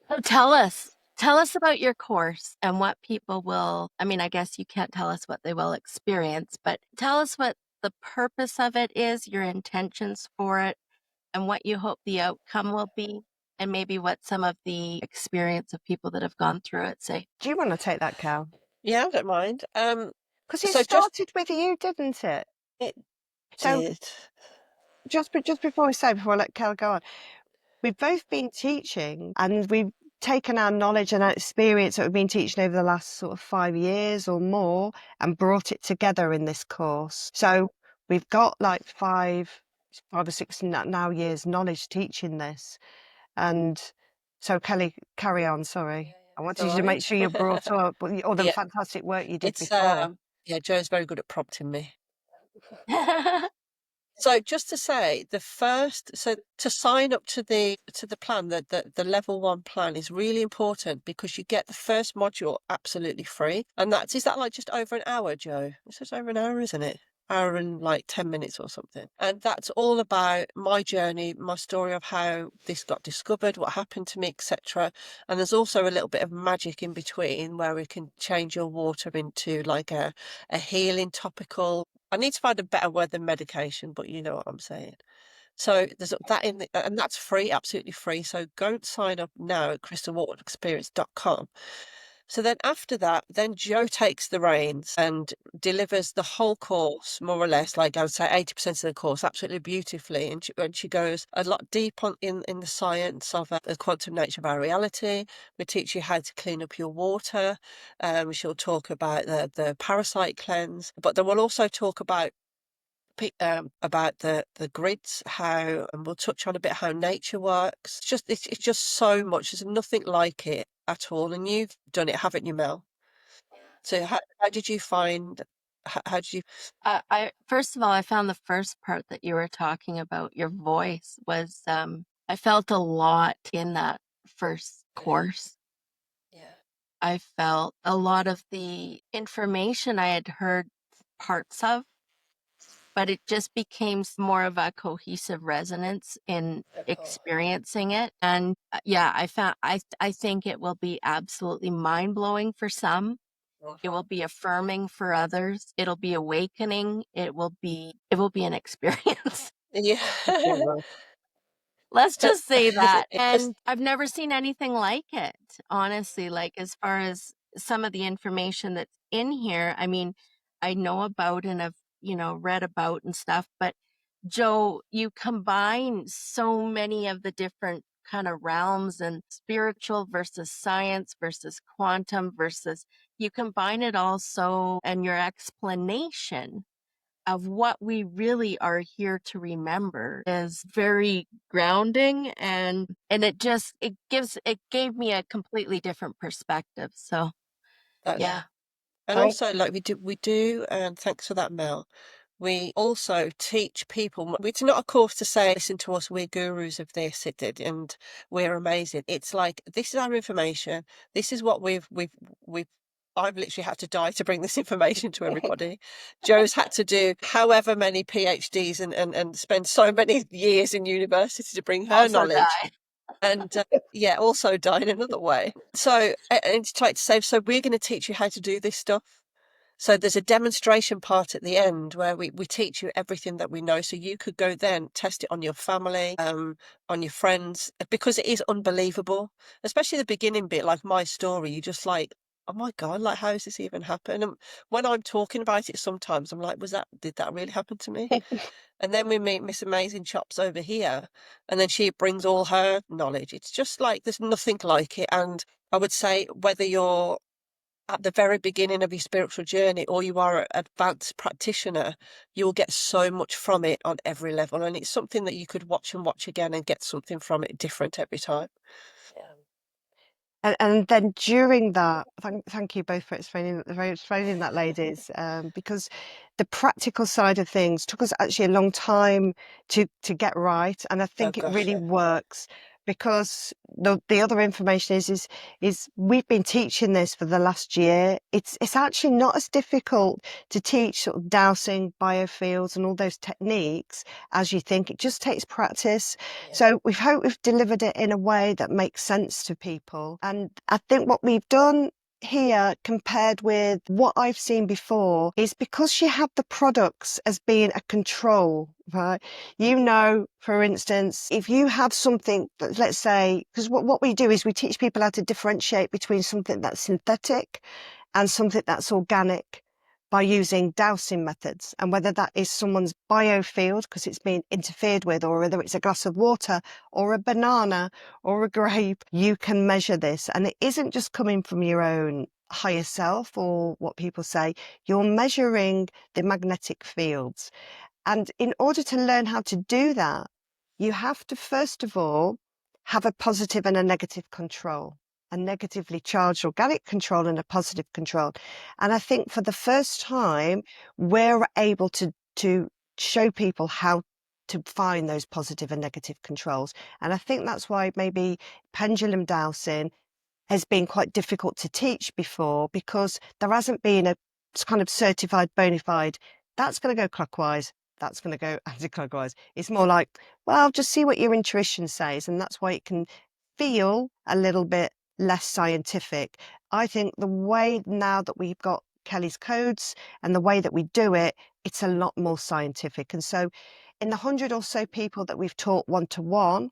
So tell us about your course and what people will, I guess you can't tell us what they will experience, but tell us what the purpose of it is, your intentions for it, and what you hope the outcome will be, and maybe what some of the experience of people that have gone through it say. Do you want to take that, Cal? Yeah, I don't mind. Because it So started with you, didn't it? It So did. just before I let Cal go on, we've both been teaching, and we've taken our knowledge and our experience that we've been teaching over the last sort of 5 years or more and brought it together in this course. So we've got like 5 or 6 now years knowledge teaching this. And so Kelly, carry on, sorry. I wanted you to make sure you brought up all the Yeah. fantastic work you did It's before. yeah, Joe's very good at prompting me. So just to say, so to sign up to the plan, the level 1 plan is really important because you get the first module absolutely free. And is that like just over an hour, Joe? It's just over an hour, isn't it? hour and like 10 minutes or something. And that's all about my journey, my story of how this got discovered, what happened to me, etc. And there's also a little bit of magic in between where we can change your water into like a healing topical. I need to find a better word than medication, but you know what I'm saying. So there's that and that's free, absolutely free. So go and sign up now at crystalwaterexperience.com. So then after that, then Joe takes the reins and delivers the whole course, more or less, like I would say 80% of the course, absolutely beautifully. And she goes a lot deep in the science of the quantum nature of our reality. We teach you how to clean up your water. She'll talk about the parasite cleanse, but then we'll also talk about the grids, how, and we'll touch on a bit how nature works. It's just so much. There's nothing like it at all. And you've done it, haven't you, Mel? So how did you find? How did you? I first of all, I found the first part that you were talking about, your voice was, I felt a lot in that first course. Yeah. I felt a lot of the information I had heard parts of, but it just became more of a cohesive resonance in experiencing it. And yeah, I think it will be absolutely mind-blowing for some. It will be affirming for others. It'll be awakening. It will be an experience. Yeah. Let's just say that. It just, And I've never seen anything like it, honestly, like as far as some of the information that's in here. I mean, I know about and I've, read about and stuff, but Joe, you combine so many of the different kind of realms and spiritual versus science versus quantum versus you combine it all so, and your explanation of what we really are here to remember is very grounding, and it gave me a completely different perspective. So that's, yeah. and also like we do, and thanks for that, Mel. We also teach people. It's not a course to say, listen to us, we're gurus of this, and we're amazing. It's like, this is our information. This is what we've I've literally had to die to bring this information to everybody. Joe's had to do however many PhDs and spend so many years in university to bring her Also knowledge. die. And yeah, also die in another way. So it's trying to say, so we're going to teach you how to do this stuff. So there's a demonstration part at the end where we teach you everything that we know. So you could go then test it on your family, on your friends, because it is unbelievable, especially the beginning bit, like my story. You just like, oh my God, like, how does this even happen? And when I'm talking about it, sometimes I'm like, did that really happen to me? And then we meet Miss Amazing Chops over here, and then she brings all her knowledge. It's just like, there's nothing like it. And I would say whether you're at the very beginning of your spiritual journey or you are an advanced practitioner, you'll get so much from it on every level. And it's something that you could watch and watch again and get something from it different every time. And then during that, thank you both for explaining that, ladies, because the practical side of things took us actually a long time to get right, and I think it really works because the other information is we've been teaching this for the last year. It's actually not as difficult to teach sort of dowsing, biofields, and all those techniques as you think. It just takes practice. Yeah. So we hope we've delivered it in a way that makes sense to people. And I think what we've done here compared with what I've seen before is because you have the products as being a control, right? For instance, if you have something, let's say, because what we do is we teach people how to differentiate between something that's synthetic and something that's organic by using dowsing methods, and whether that is someone's biofield because it's been interfered with, or whether it's a glass of water or a banana or a grape, you can measure this. And it isn't just coming from your own higher self or what people say, you're measuring the magnetic fields. And in order to learn how to do that, you have to, first of all, have a positive and a negative control, a negatively charged organic control and a positive control. And I think for the first time, we're able to show people how to find those positive and negative controls. And I think that's why maybe pendulum dowsing has been quite difficult to teach before, because there hasn't been a kind of certified bona fide that's going to go clockwise, that's going to go anti-clockwise. It's more like, well, just see what your intuition says. And that's why it can feel a little bit less scientific. I think the way now that we've got Kelly's codes and the way that we do it, it's a lot more scientific. And so in the 100 or so people that we've taught one-to-one,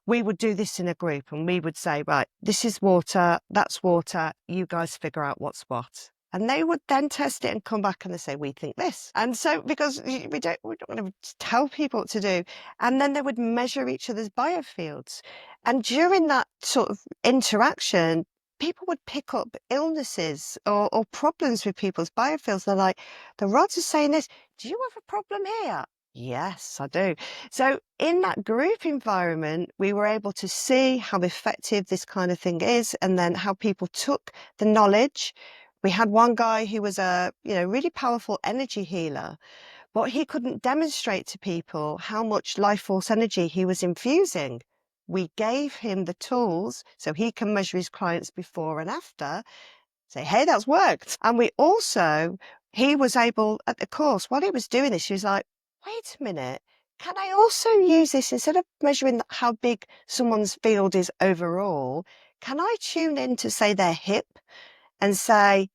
we would do this in a group and we would say, right, this is water, that's water, you guys figure out what's what. And they would then test it and come back and they say, we think this. And so, because we don't want to tell people what to do. And then they would measure each other's biofields. And during that sort of interaction, people would pick up illnesses or problems with people's biofields. They're like, the rods are saying this, do you have a problem here? Yes, I do. So in that group environment, we were able to see how effective this kind of thing is, and then how people took the knowledge. We had one guy who was a, really powerful energy healer, but he couldn't demonstrate to people how much life force energy he was infusing. We gave him the tools so he can measure his clients before and after, say, hey, that's worked. And he was able at the course, while he was doing this, he was like, wait a minute, can I also use this instead of measuring how big someone's field is overall? Can I tune in to, say, their hip and say,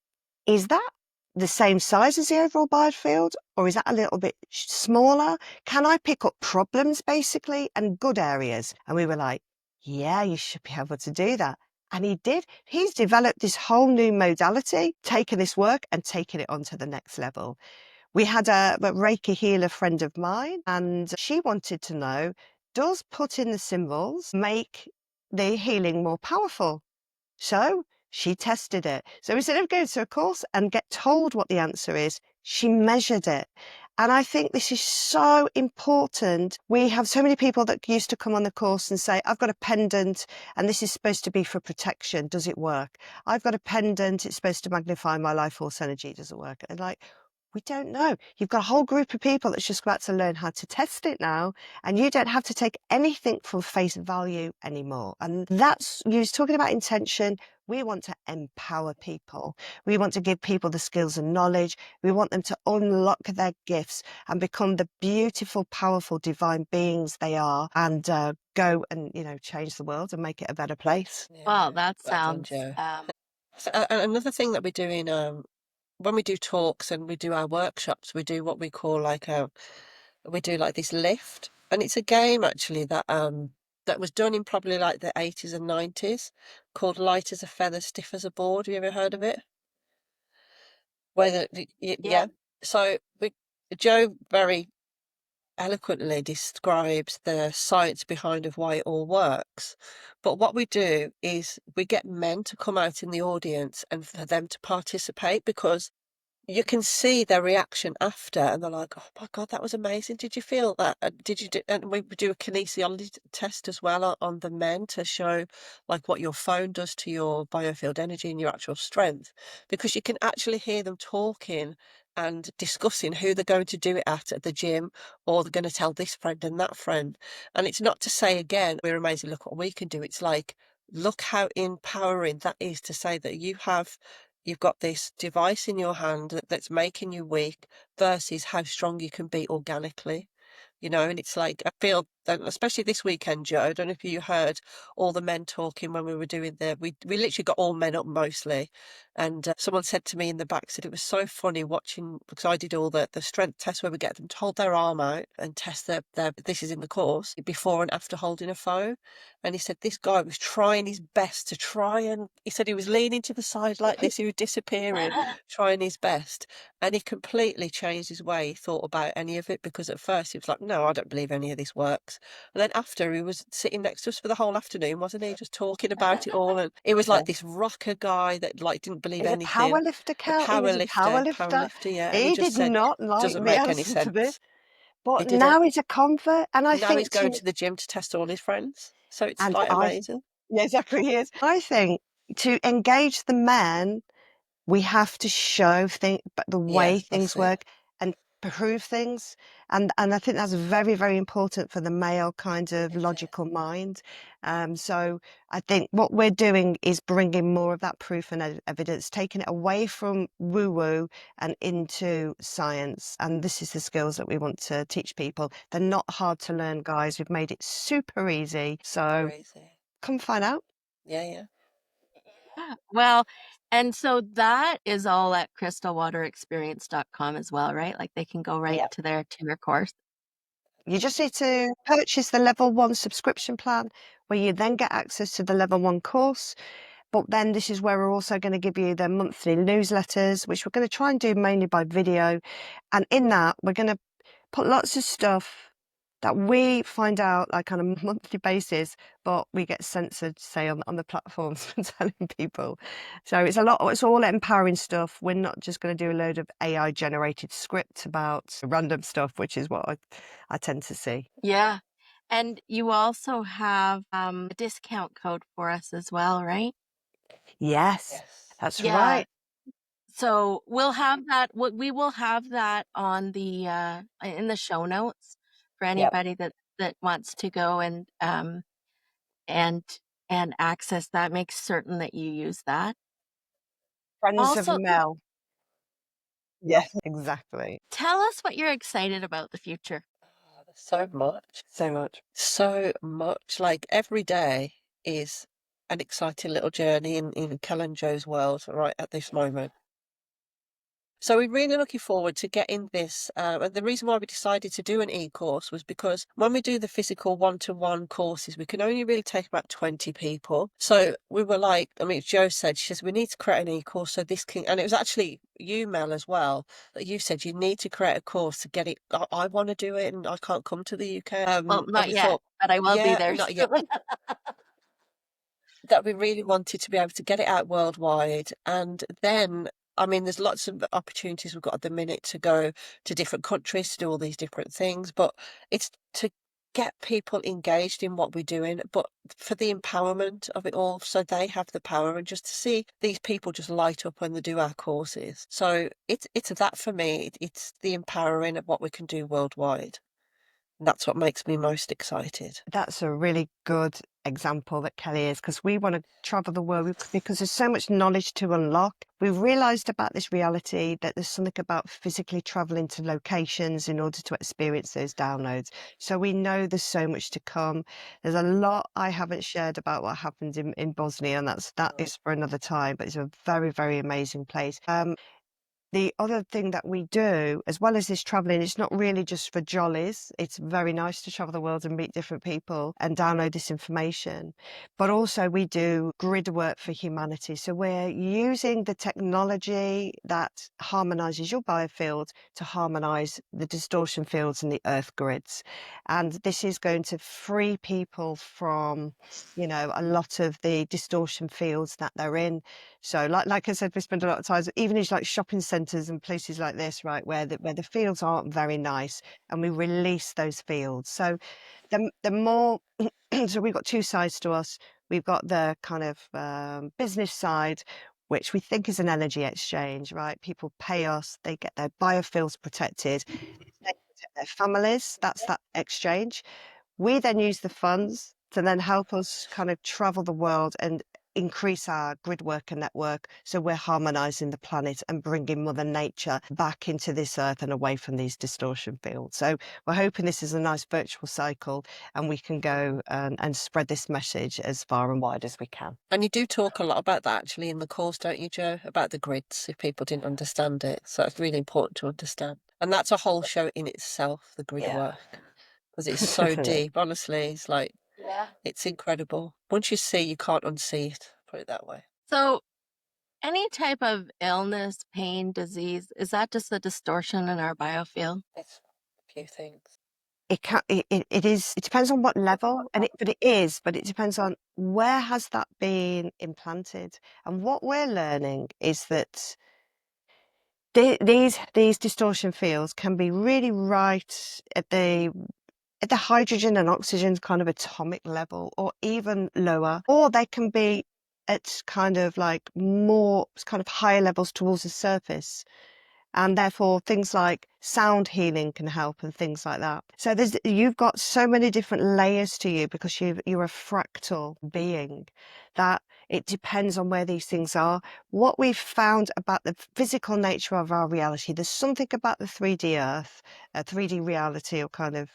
is that the same size as the overall biofield, or is that a little bit smaller? Can I pick up problems basically and good areas? And we were like, yeah, you should be able to do that. And he did. He's developed this whole new modality, taken this work and taken it on to the next level. We had a Reiki healer friend of mine, and she wanted to know, does putting the symbols make the healing more powerful? So she tested it. So instead of going to a course and get told what the answer is, she measured it. And I think this is so important. We have so many people that used to come on the course and say, I've got a pendant and this is supposed to be for protection. Does it work? I've got a pendant. It's supposed to magnify my life force energy. Does it work? And we don't know. You've got a whole group of people that's just about to learn how to test it now, and you don't have to take anything for face value anymore. And that's, you was talking about intention. We want to empower people. We want to give people the skills and knowledge. We want them to unlock their gifts and become the beautiful, powerful, divine beings they are, and go and, change the world and make it a better place. Wow, that Well done, sounds Jo. Another thing that we're doing when we do talks and we do our workshops, we do what we call we do like this lift, and it's a game actually that was done in probably like the 80s and 90s, called light as a feather, stiff as a board. Have you ever heard of it? Yeah. So Jo very eloquently describes the science behind of why it all works. But what we do is we get men to come out in the audience and for them to participate, because you can see their reaction after, and they're like, oh my God, that was amazing. Did you feel that? Did you do? And we do a kinesiology test as well on the men to show like what your phone does to your biofield energy and your actual strength, because you can actually hear them talking and discussing who they're going to do it at the gym, or they're going to tell this friend and that friend. And it's not to say, again, we're amazing, look what we can do. It's like, look how empowering that is to say that you've got this device in your hand that's making you weak, versus how strong you can be organically. And it's like, I feel that, especially this weekend, Jo, I don't know if you heard all the men talking when we were doing we literally got all men up mostly. And someone said to me in the back, said it was so funny watching, because I did all the strength tests where we get them to hold their arm out and test their, this is in the course, before and after holding a phone. And he said this guy was trying his best to he said he was leaning to the side like this, he was disappearing, trying his best. And he completely changed his way he thought about any of it, because at first he was like, no, I don't believe any of this works. And then after, he was sitting next to us for the whole afternoon, wasn't he? Just talking about it all. And it was like this rocker guy that like didn't believe He's anything. a powerlifter, Cal. He was a powerlifter. Yeah. And He just did said, not like doesn't the make any answer to this. sense. But He didn't. now he's a convert, and I Now think he's going to the gym to test all his friends. So it's and like amazing. Yeah, exactly. He is. I think to engage the men, we have to show the way things work, and prove things. And I think that's very, very important for the male kind of logical mind. So I think what we're doing is bringing more of that proof and evidence, taking it away from woo-woo and into science. And this is the skills that we want to teach people. They're not hard to learn, guys. We've made it super easy. So Crazy. come find out. Yeah, yeah. Yeah. Well, and so that is all at crystalwaterexperience.com as well, right? Like they can go right Yeah. to your course. You just need to purchase the level 1 subscription plan, where you then get access to the level 1 course. But then this is where we're also going to give you the monthly newsletters, which we're going to try and do mainly by video. And in that, we're going to put lots of stuff that we find out like on a monthly basis, but we get censored, say, on the platforms for telling people. So it's all empowering stuff. We're not just going to do a load of AI generated script about random stuff, which is what I tend to see. Yeah. And you also have a discount code for us as well, right? Yes, Yes. that's Yeah. right. So we'll have that. We will have that on the in the show notes for anybody that wants to go and access that. Make certain that you use that. Friends Also, of Mel. Yeah, exactly. tell us what you're excited about the future. Oh, there's so much. So much. So much. Like every day is an exciting little journey in Kel and Joe's world right at this moment. So we're really looking forward to getting this. And the reason why we decided to do an e-course was because when we do the physical one-to-one courses, we can only really take about 20 people. So we were like, I mean, Joe said, she says, we need to create an e-course so this can, and it was actually you, Mel, as well, that you said you need to create a course to get it. I want to do it and I can't come to the UK. Well, And not we yet, thought, but I will be yeah, there not yet. soon. That we really wanted to be able to get it out worldwide. And then, I mean, there's lots of opportunities we've got at the minute to go to different countries to do all these different things, but it's to get people engaged in what we're doing, but for the empowerment of it all, so they have the power, and just to see these people just light up when they do our courses. So it's that for me. It's the empowering of what we can do worldwide. And that's what makes me most excited. That's a really good example that Kelly is, because we want to travel the world because there's so much knowledge to unlock. We've realised about this reality that there's something about physically travelling to locations in order to experience those downloads. So we know there's so much to come. There's a lot I haven't shared about what happened in Bosnia, and that is for another time, but it's a very, very amazing place. The other thing that we do, as well as this traveling, it's not really just for jollies. It's very nice to travel the world and meet different people and download this information. But also we do grid work for humanity. So we're using the technology that harmonizes your biofield to harmonize the distortion fields in the earth grids. And this is going to free people from, a lot of the distortion fields that they're in. So like I said, we spend a lot of time, even in like shopping centres and places like this, right, where the fields aren't very nice, and we release those fields. So the more, so we've got two sides to us. We've got the kind of business side, which we think is an energy exchange, right? People pay us, they get their biofields protected, they protect their families. That's that exchange. We then use the funds to then help us kind of travel the world and increase our grid work and network, so we're harmonizing the planet and bringing Mother Nature back into this earth and away from these distortion fields. So we're hoping this is a nice virtual cycle, and we can go and spread this message as far and wide as we can. And you do talk a lot about that actually in the course, don't you, Joe? About the grids, if people didn't understand it. So it's really important to understand. And that's a whole show in itself, the grid work. Because it's so deep, honestly. It's like, it's incredible. Once you see, you can't unsee it, put it that way. So any type of illness, pain, disease, is that just a distortion in our biofield? It's a few things. It depends on what level, but it depends on where has that been implanted. And what we're learning is that these distortion fields can be really right at the hydrogen and oxygen kind of atomic level, or even lower, or they can be at kind of like more kind of higher levels towards the surface. And therefore things like sound healing can help and things like that. So you've got so many different layers to you because you're a fractal being, that it depends on where these things are. What we've found about the physical nature of our reality, there's something about the 3D earth, 3D reality, or kind of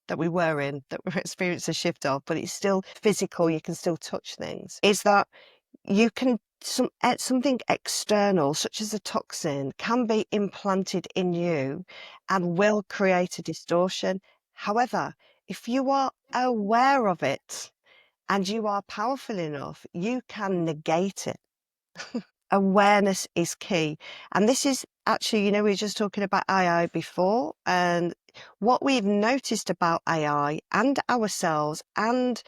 that we were in, that we're experiencing a shift of, but it's still physical, you can still touch things, is that you can something external, such as a toxin, can be implanted in you and will create a distortion. However, if you are aware of it and you are powerful enough, you can negate it. Awareness is key. And this is actually, we were just talking about AI before, and what we've noticed about AI and ourselves and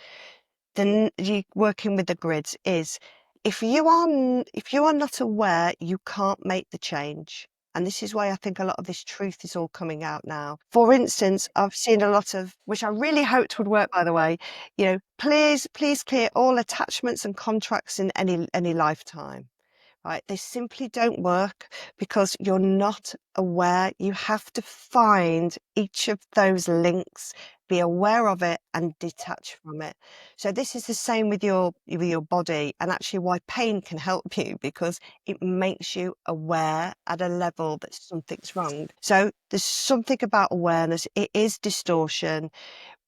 you working with the grids is, if you are not aware, you can't make the change. And this is why I think a lot of this truth is all coming out now. For instance, I've seen a lot of, which I really hoped would work, by the way, please clear all attachments and contracts in any lifetime. Right? They simply don't work because you're not aware. You have to find each of those links, be aware of it, and detach from it. So this is the same with your body, and actually why pain can help you, because it makes you aware at a level that something's wrong. So there's something about awareness. It is distortion.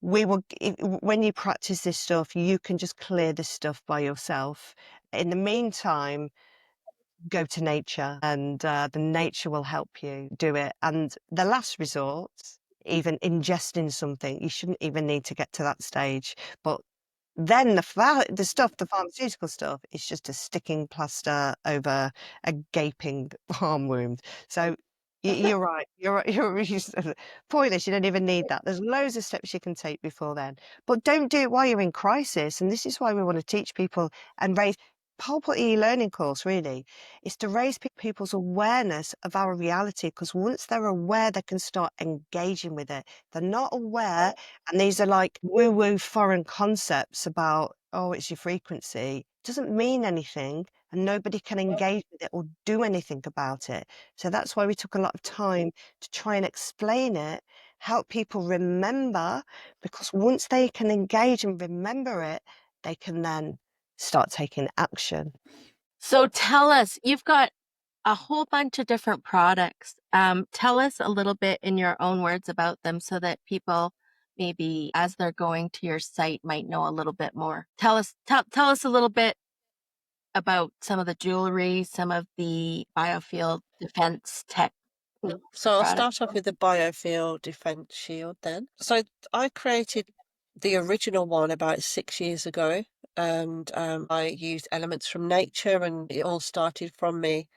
When you practice this stuff, you can just clear this stuff by yourself. In the meantime, go to nature, and the nature will help you do it. And the last resort, even ingesting something, you shouldn't even need to get to that stage. But then the pharmaceutical stuff, is just a sticking plaster over a gaping arm wound. So you're right. You're pointless. You don't even need that. There's loads of steps you can take before then. But don't do it while you're in crisis. And this is why we want to teach people and raise. Whole e-learning course really is to raise people's awareness of our reality, because once they're aware, they can start engaging with it. They're not aware, and these are like woo-woo foreign concepts about, oh, it's your frequency. It doesn't mean anything, and nobody can engage with it or do anything about it. So that's why we took a lot of time to try and explain it, help people remember, because once they can engage and remember it, they can then start taking action. So tell us, you've got a whole bunch of different products. Tell us a little bit in your own words about them so that people maybe as they're going to your site might know a little bit more. Tell us a little bit about some of the jewelry, some of the biofield defense tech. So I'll start off with the biofield defense shield then. So I created the original one about 6 years ago, and I used elements from nature, and it all started from me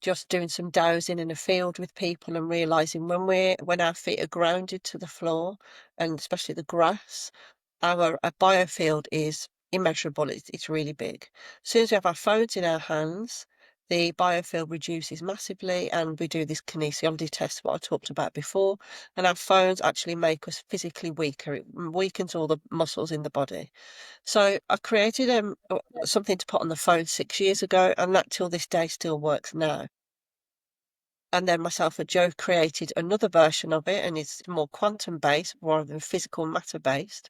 just doing some dowsing in a field with people and realizing when our feet are grounded to the floor, and especially the grass, our biofield is immeasurable. It's really big. As soon as we have our phones in our hands, the biofield reduces massively, and we do this kinesiology test, what I talked about before, and our phones actually make us physically weaker. It weakens all the muscles in the body. So I created something to put on the phone 6 years ago, and that till this day still works now. And then myself and Joe created another version of it, and it's more quantum based rather than physical matter based.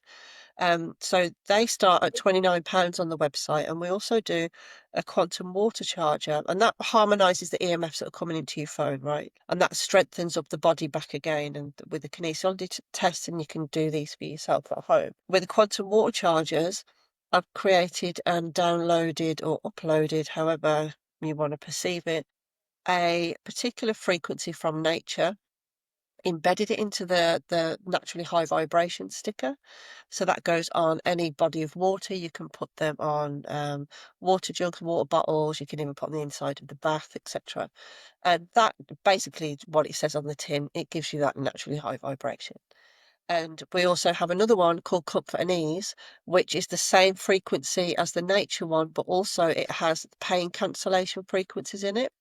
So they start at £29 on the website, and we also do a quantum water charger, and that harmonizes the EMFs that are coming into your phone, right? And that strengthens up the body back again. And with the kinesiology test, and you can do these for yourself at home. With the quantum water chargers, I've created and downloaded or uploaded, however you want to perceive it, a particular frequency from nature, embedded it into the naturally high vibration sticker. So that goes on any body of water. You can put them on water jugs, water bottles. You can even put them on the inside of the bath, etc. And that basically what it says on the tin. It gives you that naturally high vibration. And we also have another one called Comfort and Ease, which is the same frequency as the nature one, but also it has pain cancellation frequencies in it.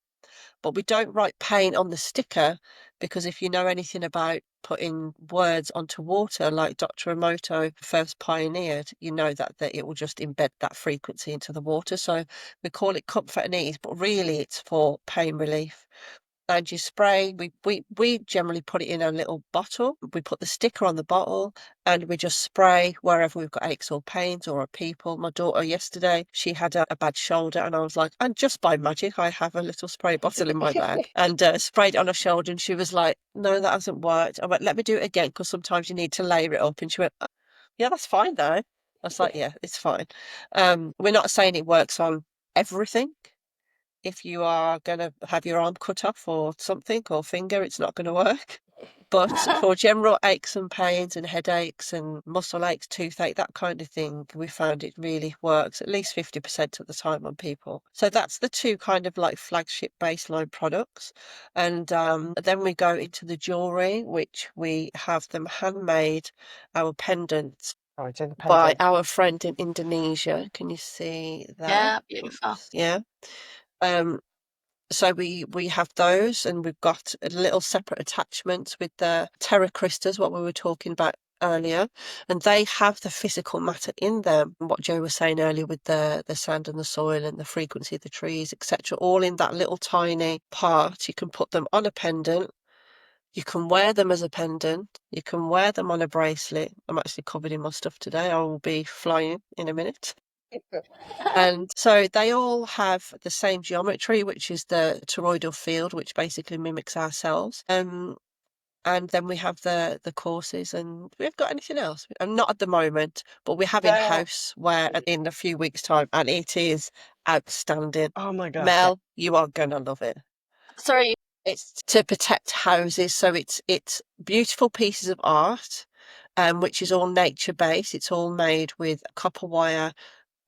But we don't write pain on the sticker, because if you know anything about putting words onto water, like Dr. Emoto first pioneered, you know that it will just embed that frequency into the water. So we call it Comfort and Ease, but really it's for pain relief. and you spray. We generally put it in a little bottle. We put the sticker on the bottle and we just spray wherever we've got aches or pains or a people. My daughter yesterday, she had a bad shoulder, and I was like, and just by magic, I have a little spray bottle in my bag, and sprayed it on her shoulder, and she was like, no, that hasn't worked. I went, let me do it again, because sometimes you need to layer it up. And she went, "Oh, yeah, that's fine though." I was like, yeah, it's fine. We're not saying it works on everything. If you are going to have your arm cut off or something, or finger, it's not going to work. But for general aches and pains and headaches and muscle aches, toothache, that kind of thing, we found it really works at least 50% of the time on people. So that's the two kind of like flagship baseline products. And then we go into the jewelry, which we have them handmade, our pendants, Oh, it's in the by pendant. our friend in Indonesia. Can you see that? Yeah, beautiful. Oops, yeah. So we have those, and we've got a little separate attachments with the terra crystals, what we were talking about earlier, and they have the physical matter in them. What Joe was saying earlier with the sand and the soil and the frequency of the trees, etc., all in that little tiny part. You can put them on a pendant. You can wear them as a pendant. You can wear them on a bracelet. I'm actually covered in my stuff today. I will be flying in a minute. And so they all have the same geometry, which is the toroidal field, which basically mimics ourselves. And then we have the courses, and we've got anything else? And not at the moment, but we have in house where in a few weeks' time, and it is outstanding. Oh my gosh. Mel, you are gonna love it. Sorry. It's to protect houses, so it's beautiful pieces of art, which is all nature based. It's all made with copper wire.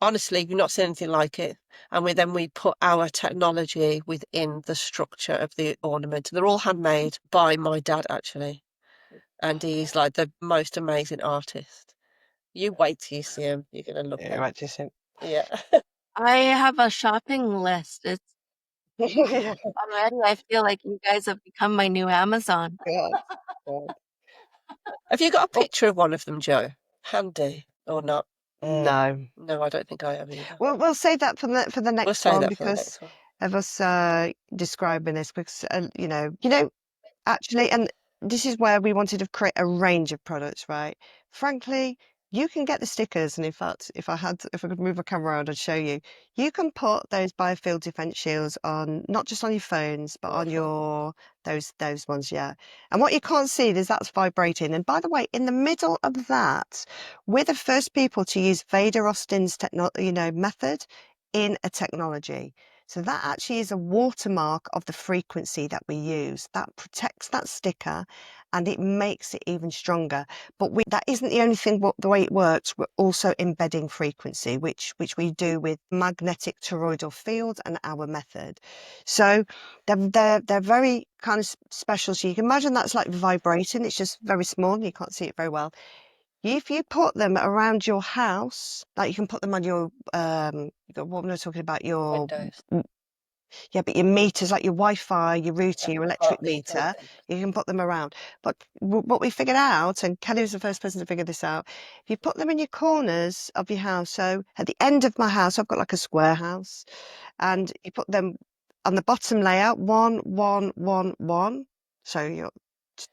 Honestly, you've not seen anything like it. And we put our technology within the structure of the ornament. They're all handmade by my dad, actually. And he's like the most amazing artist. You wait till you see him. You're going to love Yeah, him. right, just him. Yeah. I have a shopping list. It's Yeah, already, I feel like you guys have become my new Amazon. God, God. Have you got a Well, picture of one of them, Joe? Handy or not? no. No, I don't think I have either. Well, we'll save that for the We'll next say one, that for the because next one. of us describing this, because actually, and this is where we wanted to create a range of products, right? Frankly, you can get the stickers, and in fact, if I could move my camera around, I'd show you. You can put those biofield defense shields on, not just on your phones, but on your those ones, yeah. And what you can't see is that's vibrating. And by the way, in the middle of that, we're the first people to use Vader Austin's method in a technology. So that actually is a watermark of the frequency that we use. That protects that sticker and it makes it even stronger. But that isn't the only thing, the way it works. We're also embedding frequency, which we do with magnetic toroidal field and our method. So they're very kind of special. So you can imagine that's like vibrating. It's just very small. You can't see it very well. If you put them around your house, like you can put them on your what am I talking about? Your Windows. Yeah, but your meters, like your Wi-Fi, your router, your electric Heart meter. meter, you can put them around. But what we figured out, and Kelly was the first person to figure this out, if you put them in your corners of your house, so at the end of my house, I've got like a square house, and you put them on the bottom layer, 1, 1, 1, 1. So you're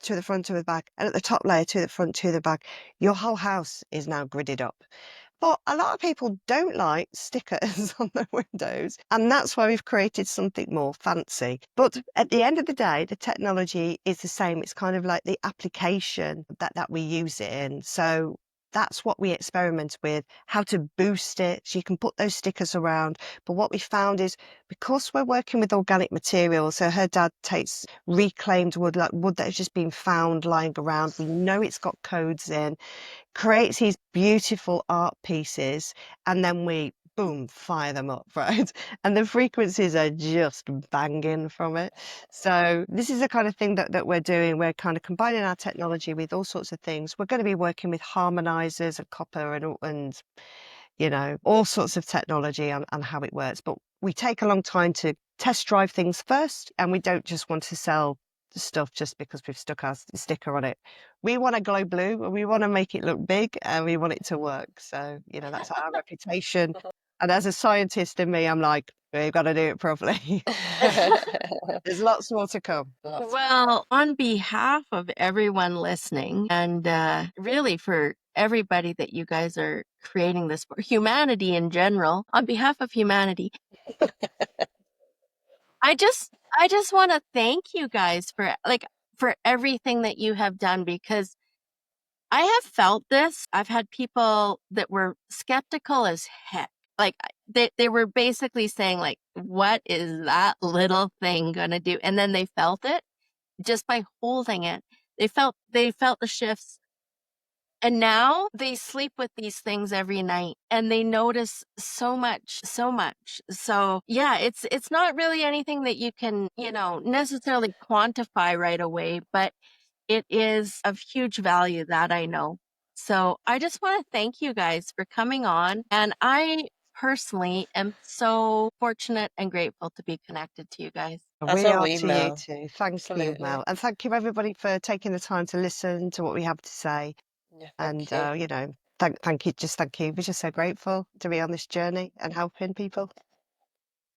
to the front, to the back, and at the top layer, to the front, to the back. Your whole house is now gridded up. But a lot of people don't like stickers on their windows, and that's why we've created something more fancy. But at the end of the day, the technology is the same. It's kind of like the application that we use it in. So that's what we experiment with, how to boost it. So you can put those stickers around. But what we found is, because we're working with organic materials, so her dad takes reclaimed wood, like wood that has just been found lying around. We know it's got codes in, creates these beautiful art pieces, and then we boom, fire them up, right? And the frequencies are just banging from it. So this is the kind of thing that we're doing. We're kind of combining our technology with all sorts of things. We're going to be working with harmonizers and copper and all sorts of technology and how it works. But we take a long time to test drive things first, and we don't just want to sell stuff just because we've stuck our sticker on it. We want to glow blue, and we want to make it look big, and we want it to work. So that's our reputation. And as a scientist in me, I'm like, we've got to do it properly. There's lots more to come. Well, on behalf of everyone listening, and really for everybody that you guys are creating this for, humanity in general, on behalf of humanity, I just want to thank you guys for everything that you have done, because I have felt this. I've had people that were skeptical as heck. Like they were basically saying like, what is that little thing going to do? And then they felt it just by holding it. They felt the shifts. And now they sleep with these things every night and they notice so much. So yeah, it's not really anything that you can, necessarily quantify right away, but it is of huge value, that I know. So I just want to thank you guys for coming on. And I personally am so fortunate and grateful to be connected to you guys. As We are are we, to you Mel. too. Thank you, Absolutely. Mel. And thank you, everybody, for taking the time to listen to what we have to say. Yeah, And, thank you. thank you. We're just so grateful to be on this journey and helping people.